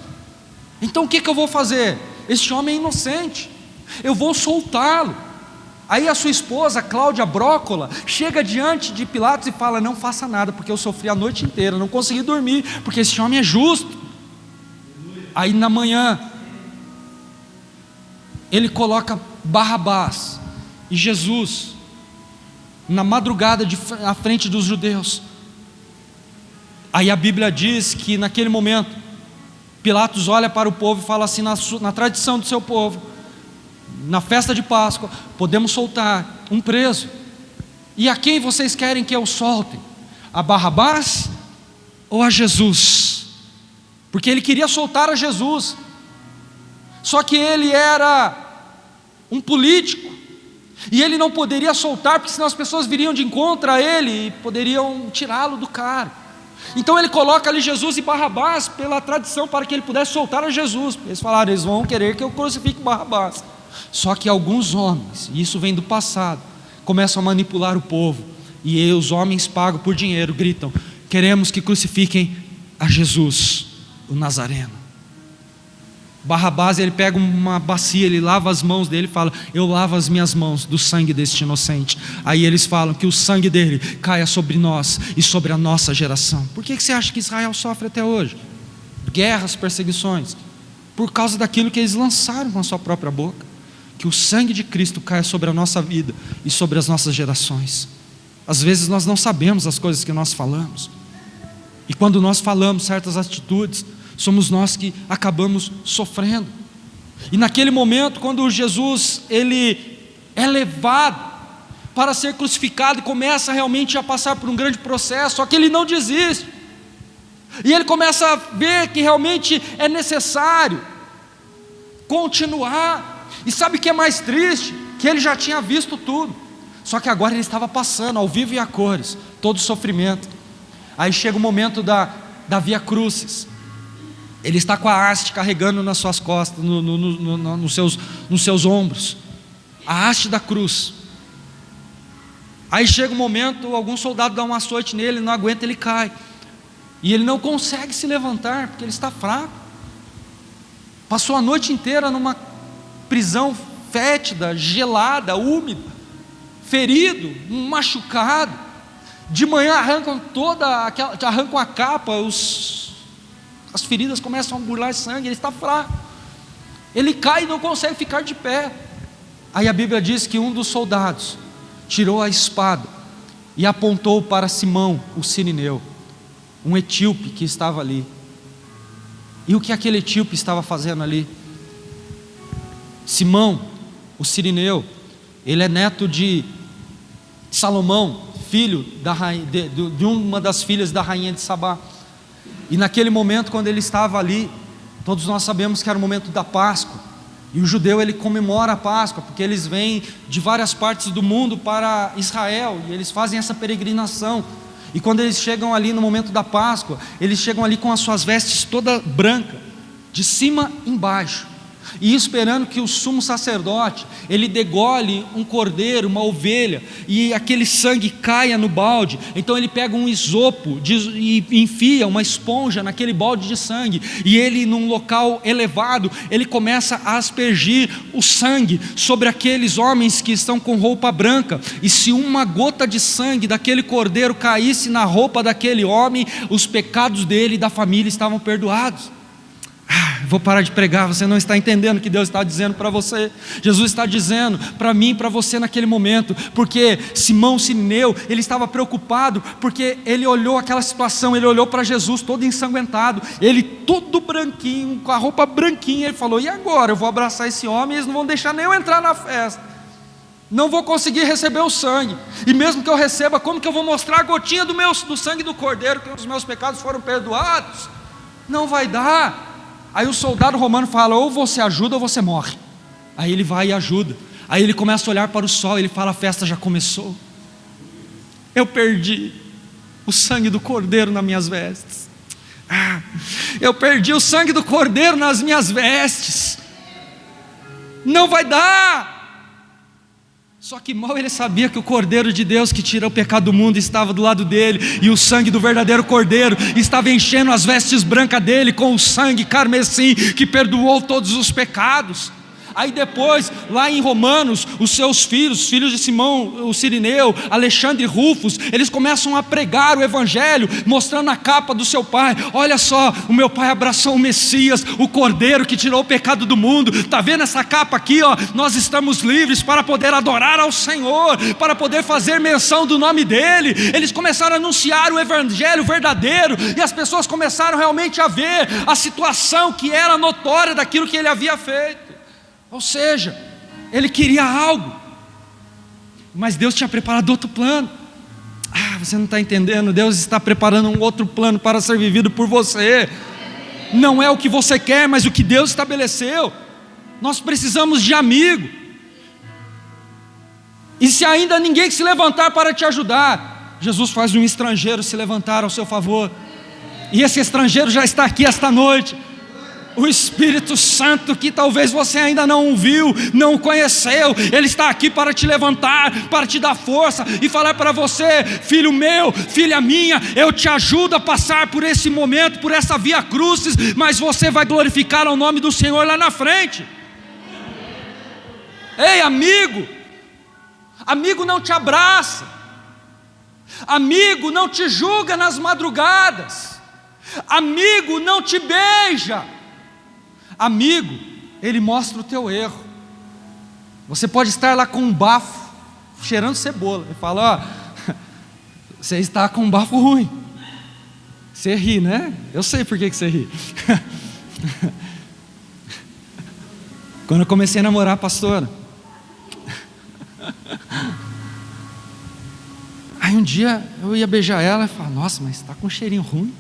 Então o que eu vou fazer? Este homem é inocente, eu vou soltá-lo. Aí a sua esposa, Cláudia Brócola, chega diante de Pilatos e fala: não faça nada, porque eu sofri a noite inteira, não consegui dormir, porque esse homem é justo. Aí na manhã, ele coloca Barrabás e Jesus na madrugada à frente dos judeus. Aí a Bíblia diz que naquele momento Pilatos olha para o povo e fala assim: na tradição do seu povo, na festa de Páscoa, podemos soltar um preso. E a quem vocês querem que eu solte? A Barrabás ou a Jesus? Porque ele queria soltar a Jesus, só que ele era um político, e ele não poderia soltar, porque senão as pessoas viriam de encontro a ele e poderiam tirá-lo do cargo. Então ele coloca ali Jesus e Barrabás pela tradição, para que ele pudesse soltar a Jesus. Eles falaram: eles vão querer que eu crucifique Barrabás. Só que alguns homens, e isso vem do passado, começam a manipular o povo, e os homens pagam por dinheiro gritam: queremos que crucifiquem a Jesus, o Nazareno. Barrabás, ele pega uma bacia, ele lava as mãos dele e fala: eu lavo as minhas mãos do sangue deste inocente. Aí eles falam que o sangue dele caia sobre nós e sobre a nossa geração. Por que você acha que Israel sofre até hoje? Guerras, perseguições, por causa daquilo que eles lançaram com a sua própria boca. Que o sangue de Cristo caia sobre a nossa vida e sobre as nossas gerações. Às vezes nós não sabemos as coisas que nós falamos, e quando nós falamos certas atitudes, somos nós que acabamos sofrendo. E naquele momento, quando Jesus ele é levado para ser crucificado e começa realmente a passar por um grande processo, só que ele não desiste, e ele começa a ver que realmente é necessário continuar. E sabe o que é mais triste? Que ele já tinha visto tudo, só que agora ele estava passando ao vivo e a cores todo o sofrimento. Aí chega o momento da Via Crucis. Ele está com a haste carregando nas suas costas, nos seus ombros, a haste da cruz. Aí chega um momento, algum soldado dá um açoite nele, ele não aguenta, ele cai, e ele não consegue se levantar, porque ele está fraco. Passou a noite inteira numa prisão fétida, gelada, úmida, ferido, machucado. De manhã arrancam arrancam a capa, as feridas começam a burlar sangue, ele está fraco, ele cai e não consegue ficar de pé. Aí a Bíblia diz que um dos soldados tirou a espada e apontou para Simão, o sirineu, um etíope que estava ali. E o que aquele etíope estava fazendo ali? Simão, o sirineu, ele é neto de Salomão, filho de uma das filhas da rainha de Sabá. E naquele momento, quando ele estava ali, todos nós sabemos que era o momento da Páscoa, e o judeu ele comemora a Páscoa, porque eles vêm de várias partes do mundo para Israel, e eles fazem essa peregrinação. E quando eles chegam ali no momento da Páscoa, eles chegam ali com as suas vestes toda branca, de cima embaixo, e esperando que o sumo sacerdote ele degole um cordeiro, uma ovelha, e aquele sangue caia no balde. Então ele pega um isopo e enfia uma esponja naquele balde de sangue, e ele, num local elevado, ele começa a aspergir o sangue sobre aqueles homens que estão com roupa branca. E se uma gota de sangue daquele cordeiro caísse na roupa daquele homem, os pecados dele e da família estavam perdoados. Vou parar de pregar, você não está entendendo o que Deus está dizendo para você. Jesus está dizendo para mim e para você naquele momento, porque Simão sirineu, ele estava preocupado, porque ele olhou aquela situação, ele olhou para Jesus todo ensanguentado, ele todo branquinho, com a roupa branquinha, ele falou: e agora? Eu vou abraçar esse homem e eles não vão deixar nem eu entrar na festa, não vou conseguir receber o sangue, e mesmo que eu receba, como que eu vou mostrar a gotinha do sangue do cordeiro, que os meus pecados foram perdoados? Não vai dar. Aí o soldado romano fala: ou você ajuda ou você morre. Aí ele vai e ajuda. Aí ele começa a olhar para o sol, ele fala: a festa já começou. Eu perdi o sangue do cordeiro nas minhas vestes. Eu perdi o sangue do cordeiro nas minhas vestes. Não vai dar. Só que mal ele sabia que o Cordeiro de Deus que tira o pecado do mundo estava do lado dele, e o sangue do verdadeiro Cordeiro estava enchendo as vestes brancas dele com o sangue carmesim que perdoou todos os pecados. Aí depois, lá em Romanos, os seus filhos de Simão, o sirineu, Alexandre e Rufus, eles começam a pregar o evangelho, mostrando a capa do seu pai. Olha só, o meu pai abraçou o Messias, o Cordeiro que tirou o pecado do mundo. Está vendo essa capa aqui? Ó? Nós estamos livres para poder adorar ao Senhor, para poder fazer menção do nome dEle. Eles começaram a anunciar o evangelho verdadeiro, e as pessoas começaram realmente a ver a situação que era notória daquilo que ele havia feito. Ou seja, ele queria algo, mas Deus tinha preparado outro plano. Você não está entendendo, Deus está preparando um outro plano para ser vivido por você. Não é o que você quer, mas o que Deus estabeleceu. Nós precisamos de amigo, e se ainda ninguém se levantar para te ajudar, Jesus faz um estrangeiro se levantar ao seu favor, e esse estrangeiro já está aqui esta noite. O Espírito Santo, que talvez você ainda não viu, não conheceu, ele está aqui para te levantar, para te dar força e falar para você: filho meu, filha minha, eu te ajudo a passar por esse momento, por essa via crucis, mas você vai glorificar o nome do Senhor lá na frente. Ei, amigo, amigo não te abraça, amigo não te julga nas madrugadas, amigo não te beija. Amigo, ele mostra o teu erro. Você pode estar lá com um bafo, cheirando cebola, ele fala: ó, você está com um bafo ruim. Você ri, né? Eu sei por que você ri. Quando eu comecei a namorar a pastora, aí um dia eu ia beijar ela e falava: nossa, mas está com um cheirinho ruim.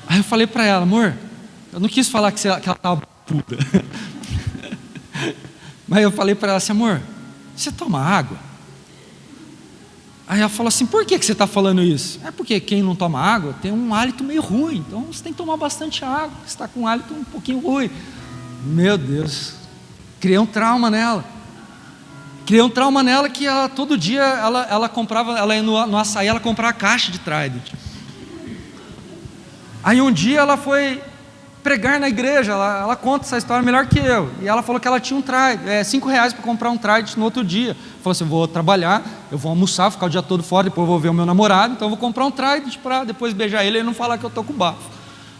Aí eu falei para ela: amor, eu não quis falar que ela estava puta, mas eu falei para ela assim: amor, você toma água? Aí ela falou assim: por que você está falando isso? É porque quem não toma água tem um hálito meio ruim, então você tem que tomar bastante água, você está com um hálito um pouquinho ruim. Meu Deus, criei um trauma nela. Criei um trauma nela que ela, todo dia ela comprava, ela ia no açaí, ela comprava caixa de Trident. Aí um dia ela foi pregar na igreja, ela conta essa história melhor que eu, e ela falou que ela tinha um Trident, R$5 para comprar um Trident no outro dia. Falou assim: eu vou trabalhar, eu vou almoçar, ficar o dia todo fora, depois eu vou ver o meu namorado, então eu vou comprar um Trident para depois beijar ele e não falar que eu estou com bafo.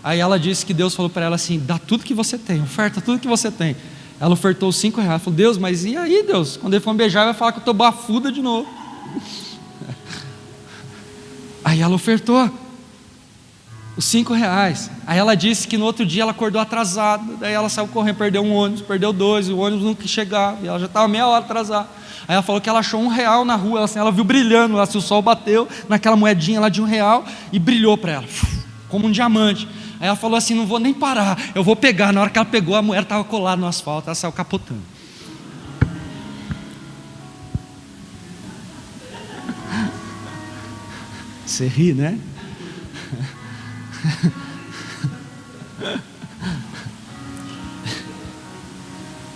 Aí ela disse que Deus falou para ela assim: dá tudo que você tem, oferta tudo que você tem. Ela ofertou os R$5. Falou: Deus, mas e aí, Deus? Quando ele for me beijar, ele vai falar que eu estou bafuda de novo. Aí ela ofertou os R$5. Aí ela disse que no outro dia ela acordou atrasada. Daí ela saiu correndo, perdeu um ônibus, perdeu 2, o ônibus nunca chegava, e ela já estava meia hora atrasada. Aí ela falou que ela achou R$1 na rua, ela viu brilhando lá, se o sol bateu naquela moedinha lá de R$1 e brilhou para ela, como um diamante. Aí ela falou assim: não vou nem parar, eu vou pegar. Na hora que ela pegou, a moeda estava colada no asfalto, ela saiu capotando. Você ri, né?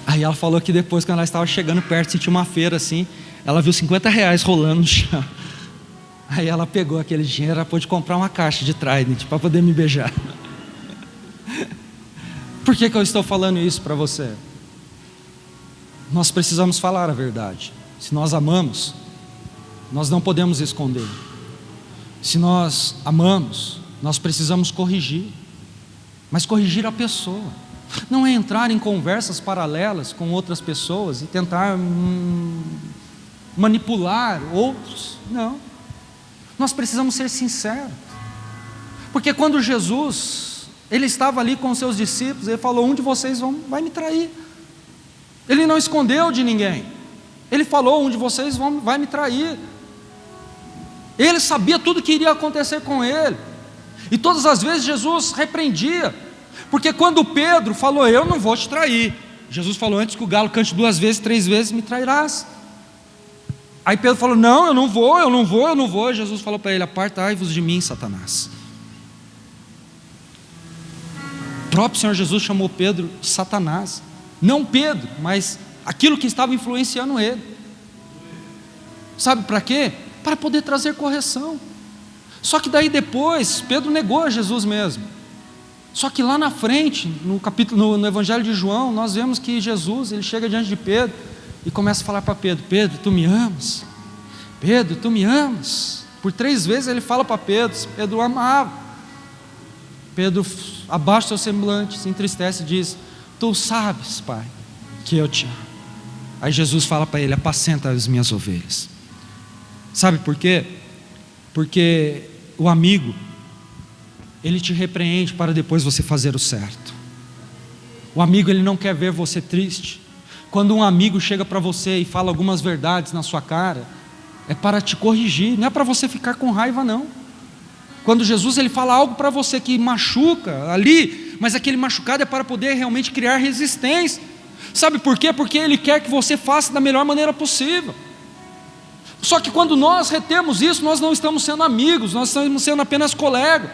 Aí ela falou que depois, quando ela estava chegando perto, sentiu uma feira assim, ela viu R$50 rolando no chão. Aí ela pegou aquele dinheiro, ela pôde comprar uma caixa de Trident para poder me beijar. Por que eu estou falando isso para você? Nós precisamos falar a verdade. Se nós amamos, nós não podemos esconder. Se nós amamos, nós precisamos corrigir, mas corrigir a pessoa. Não é entrar em conversas paralelas com outras pessoas e tentar manipular outros. Não. Nós precisamos ser sinceros. Porque quando Jesus, ele estava ali com os seus discípulos, ele falou: um de vocês vai me trair. Ele não escondeu de ninguém. Ele falou: um de vocês vai me trair. Ele sabia tudo que iria acontecer com ele. E todas as vezes Jesus repreendia. Porque quando Pedro falou: eu não vou te trair, Jesus falou: antes que o galo cante 2 vezes, 3 vezes, me trairás. Aí Pedro falou: não, eu não vou. Jesus falou para ele: apartai-vos de mim, Satanás. O próprio Senhor Jesus chamou Pedro de Satanás. Não Pedro, mas aquilo que estava influenciando ele. Sabe para quê? Para poder trazer correção. Só que daí depois Pedro negou a Jesus mesmo. Só que lá na frente, no Evangelho de João, nós vemos que Jesus, ele chega diante de Pedro e começa a falar para Pedro: Pedro, tu me amas? Pedro, tu me amas? Por 3 vezes ele fala para Pedro. Pedro o amava. Pedro abaixa seu semblante, se entristece e diz: tu sabes, Pai, que eu te amo. Aí Jesus fala para ele: apacenta as minhas ovelhas. Sabe por quê? Porque o amigo, ele te repreende para depois você fazer o certo. O amigo, ele não quer ver você triste. Quando um amigo chega para você e fala algumas verdades na sua cara, é para te corrigir, não é para você ficar com raiva, não. Quando Jesus, ele fala algo para você que machuca ali, mas aquele machucado é para poder realmente criar resistência. Sabe por quê? Porque ele quer que você faça da melhor maneira possível. Só que quando nós retemos isso, nós não estamos sendo amigos, nós estamos sendo apenas colegas,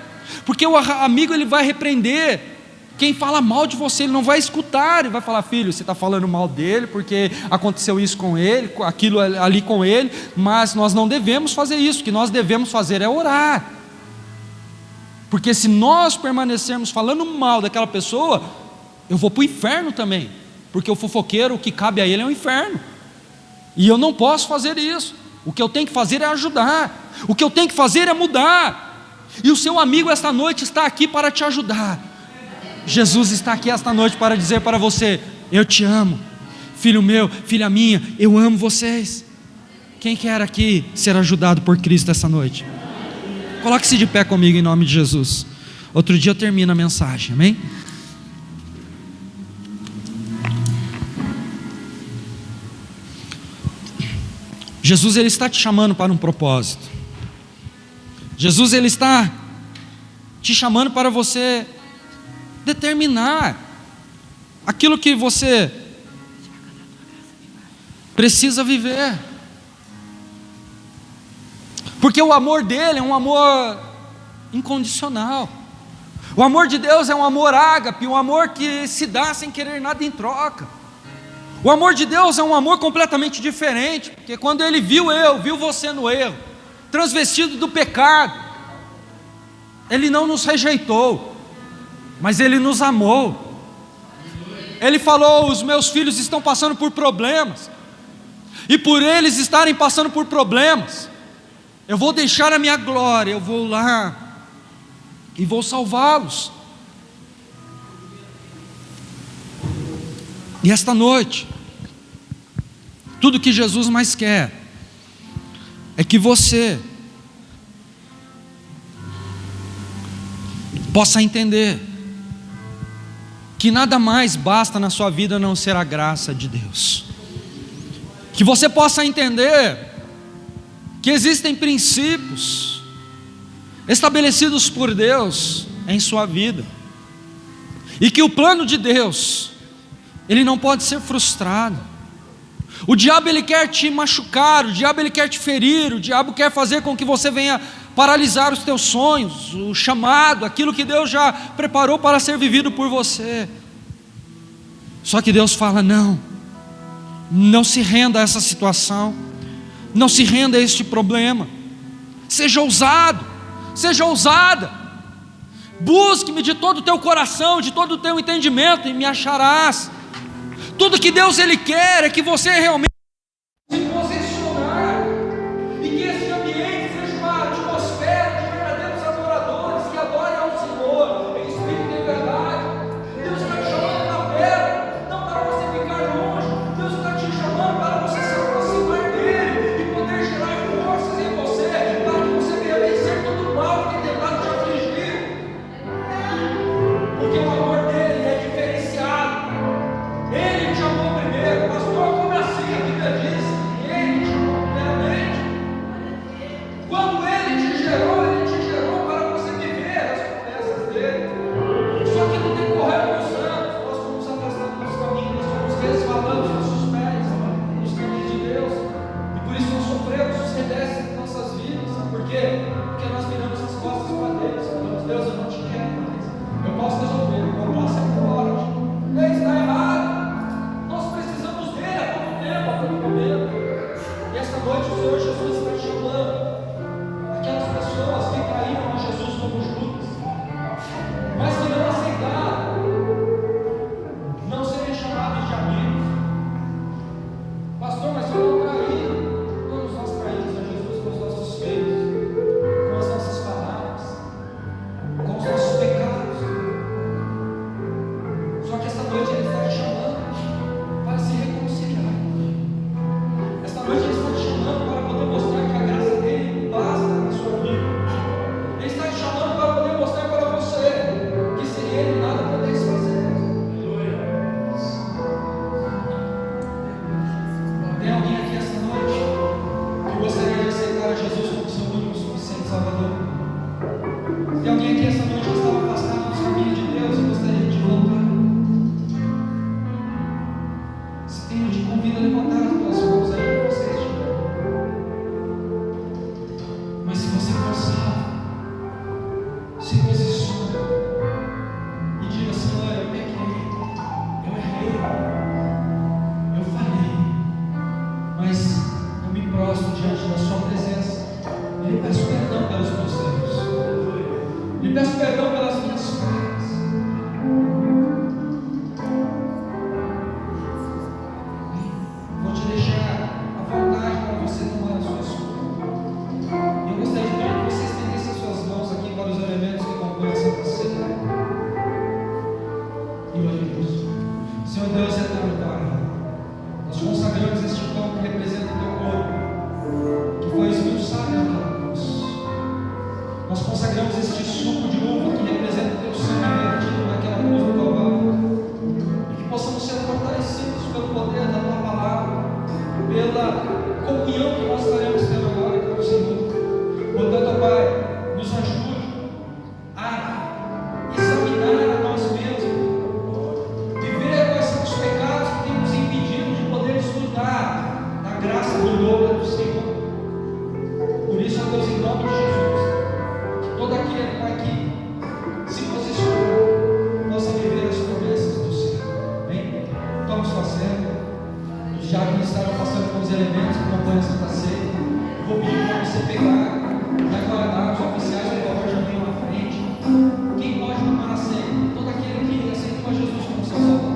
porque o amigo ele vai repreender quem fala mal de você, ele não vai escutar, ele vai falar: filho, você está falando mal dele, porque aconteceu isso com ele, aquilo ali com ele, mas nós não devemos fazer isso, o que nós devemos fazer é orar, porque se nós permanecermos falando mal daquela pessoa, eu vou para o inferno também, porque o fofoqueiro, o que cabe a ele é o inferno, e eu não posso fazer isso. O que eu tenho que fazer é ajudar, o que eu tenho que fazer é mudar, e o seu amigo esta noite está aqui para te ajudar. Jesus está aqui esta noite para dizer para você: eu te amo, filho meu, filha minha, eu amo vocês. Quem quer aqui ser ajudado por Cristo esta noite? Coloque-se de pé comigo em nome de Jesus. Outro dia eu termino a mensagem, amém? Jesus ele está te chamando para um propósito. Jesus ele está te chamando para você determinar aquilo que você precisa viver. Porque o amor dele é um amor incondicional. O amor de Deus é um amor ágape, um amor que se dá sem querer nada em troca. O amor de Deus é um amor completamente diferente, porque quando Ele viu você no erro, transvestido do pecado, Ele não nos rejeitou, mas Ele nos amou. Ele falou: os meus filhos estão passando por problemas, e por eles estarem passando por problemas, eu vou deixar a minha glória, eu vou lá e vou salvá-los. E esta noite, tudo que Jesus mais quer é que você possa entender que nada mais basta na sua vida a não ser a graça de Deus. Que você possa entender que existem princípios estabelecidos por Deus em sua vida, e que o plano de Deus ele não pode ser frustrado. O diabo ele quer te machucar, o diabo ele quer te ferir, o diabo quer fazer com que você venha paralisar os teus sonhos, o chamado, aquilo que Deus já preparou para ser vivido por você. Só que Deus fala: não se renda a essa situação, não se renda a este problema, seja ousado, seja ousada, busque-me de todo o teu coração, de todo o teu entendimento, e me acharás. Tudo que Deus ele quer é que você realmente se posicionar, e que esse ambiente seja uma atmosfera de verdadeiros adoradores que adorem ao Senhor em espírito e em verdade. Deus está te chamando para perto, não para você ficar longe. Deus está te chamando para você se aproximar dele e poder gerar forças em você, para que você venha vencer todo o mal que tem tentado te afligir, porque o amor dele é diferenciado. Ele te amou primeiro, pastor. Como assim? se posicione e diga: Senhor, eu pequei, eu errei, eu falhei, mas eu me prostro diante da sua presença. E lhe peço perdão pelos meus erros, lhe peço perdão pelas minhas falhas. Vou te deixar à vontade para você tomar a sua escolha. Eu gostaria de pedir que você estendesse as suas mãos aqui para os elementos que compõem essa ceia. E oremos. Senhor Deus eterno Pai, nós consagramos este pão que representa o teu corpo, que foi esmiuçado naquela cruz. Nós consagramos este suco de uva que representa o teu sangue vertido naquela cruz do Calvário. E que possamos ser fortalecidos pelo poder da tua palavra, pela comunhão que nós estaremos tendo agora com o Senhor. Portanto, Pai, nos ajude a examinar a nós mesmos, de ver quais são os pecados que têm nos impedido de poder desfrutar da graça do dobro do Senhor. Por isso, ó Deus, em nome de Jesus, todo aquele, Pai, que se posicionar possa viver as promessas do Senhor. Amém? Tome sua senda. Os diáconos estarão passando com os elementos que compõem a Santa Ceia. Vou pedir para você pegar e aguardar. Os oficiais, por favor, já venham à frente. Quem pode tomar a ceia? Todo aquele que aceitou Jesus como seu Salvador.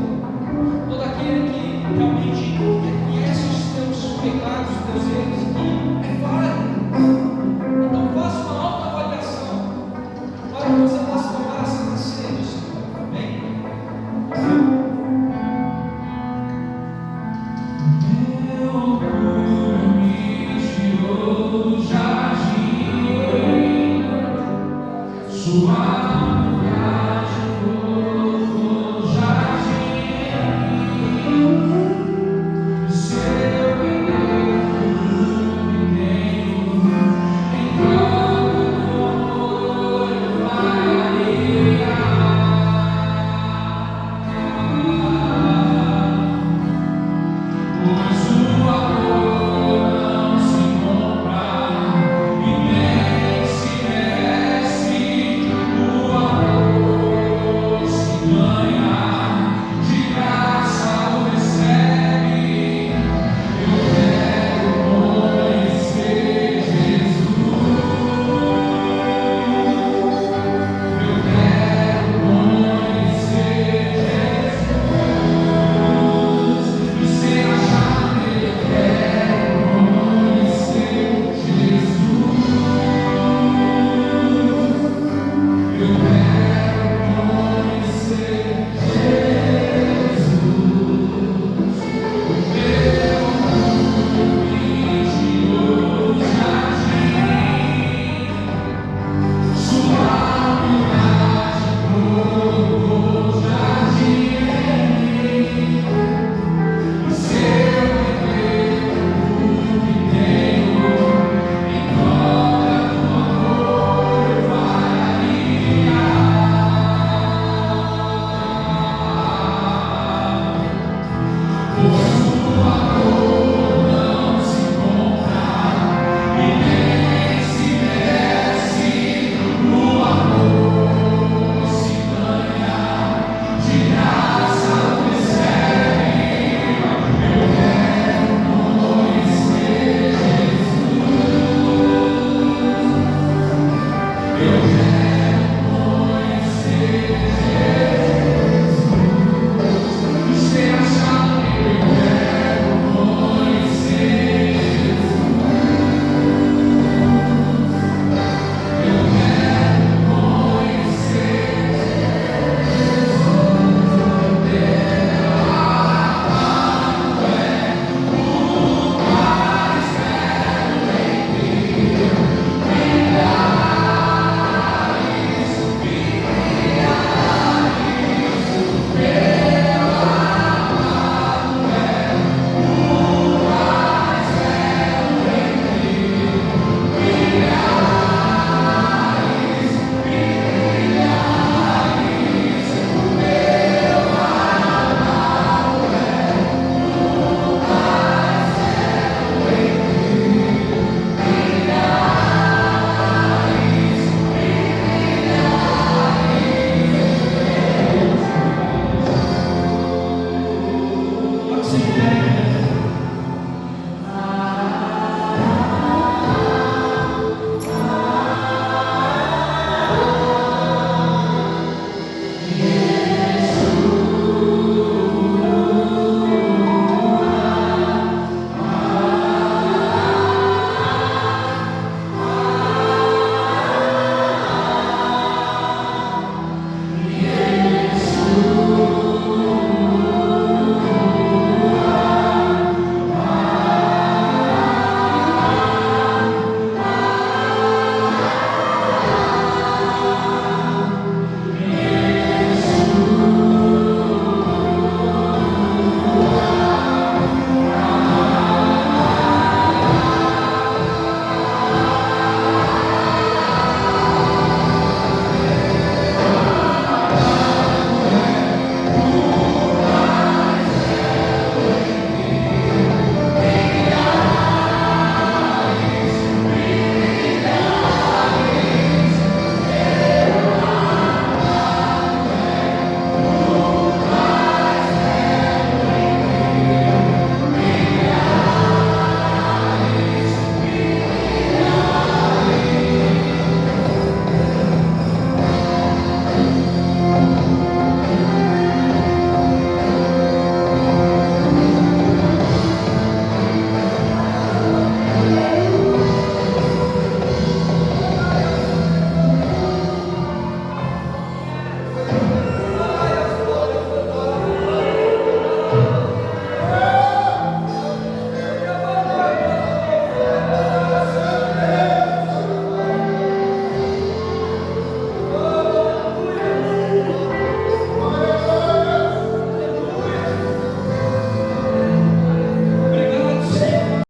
Todo aquele que realmente reconhece os teus pecados, os teus erros, e é válido. Então faça uma autoavaliação para que você possa tomar a Santa Ceia do Senhor. Amém? Eu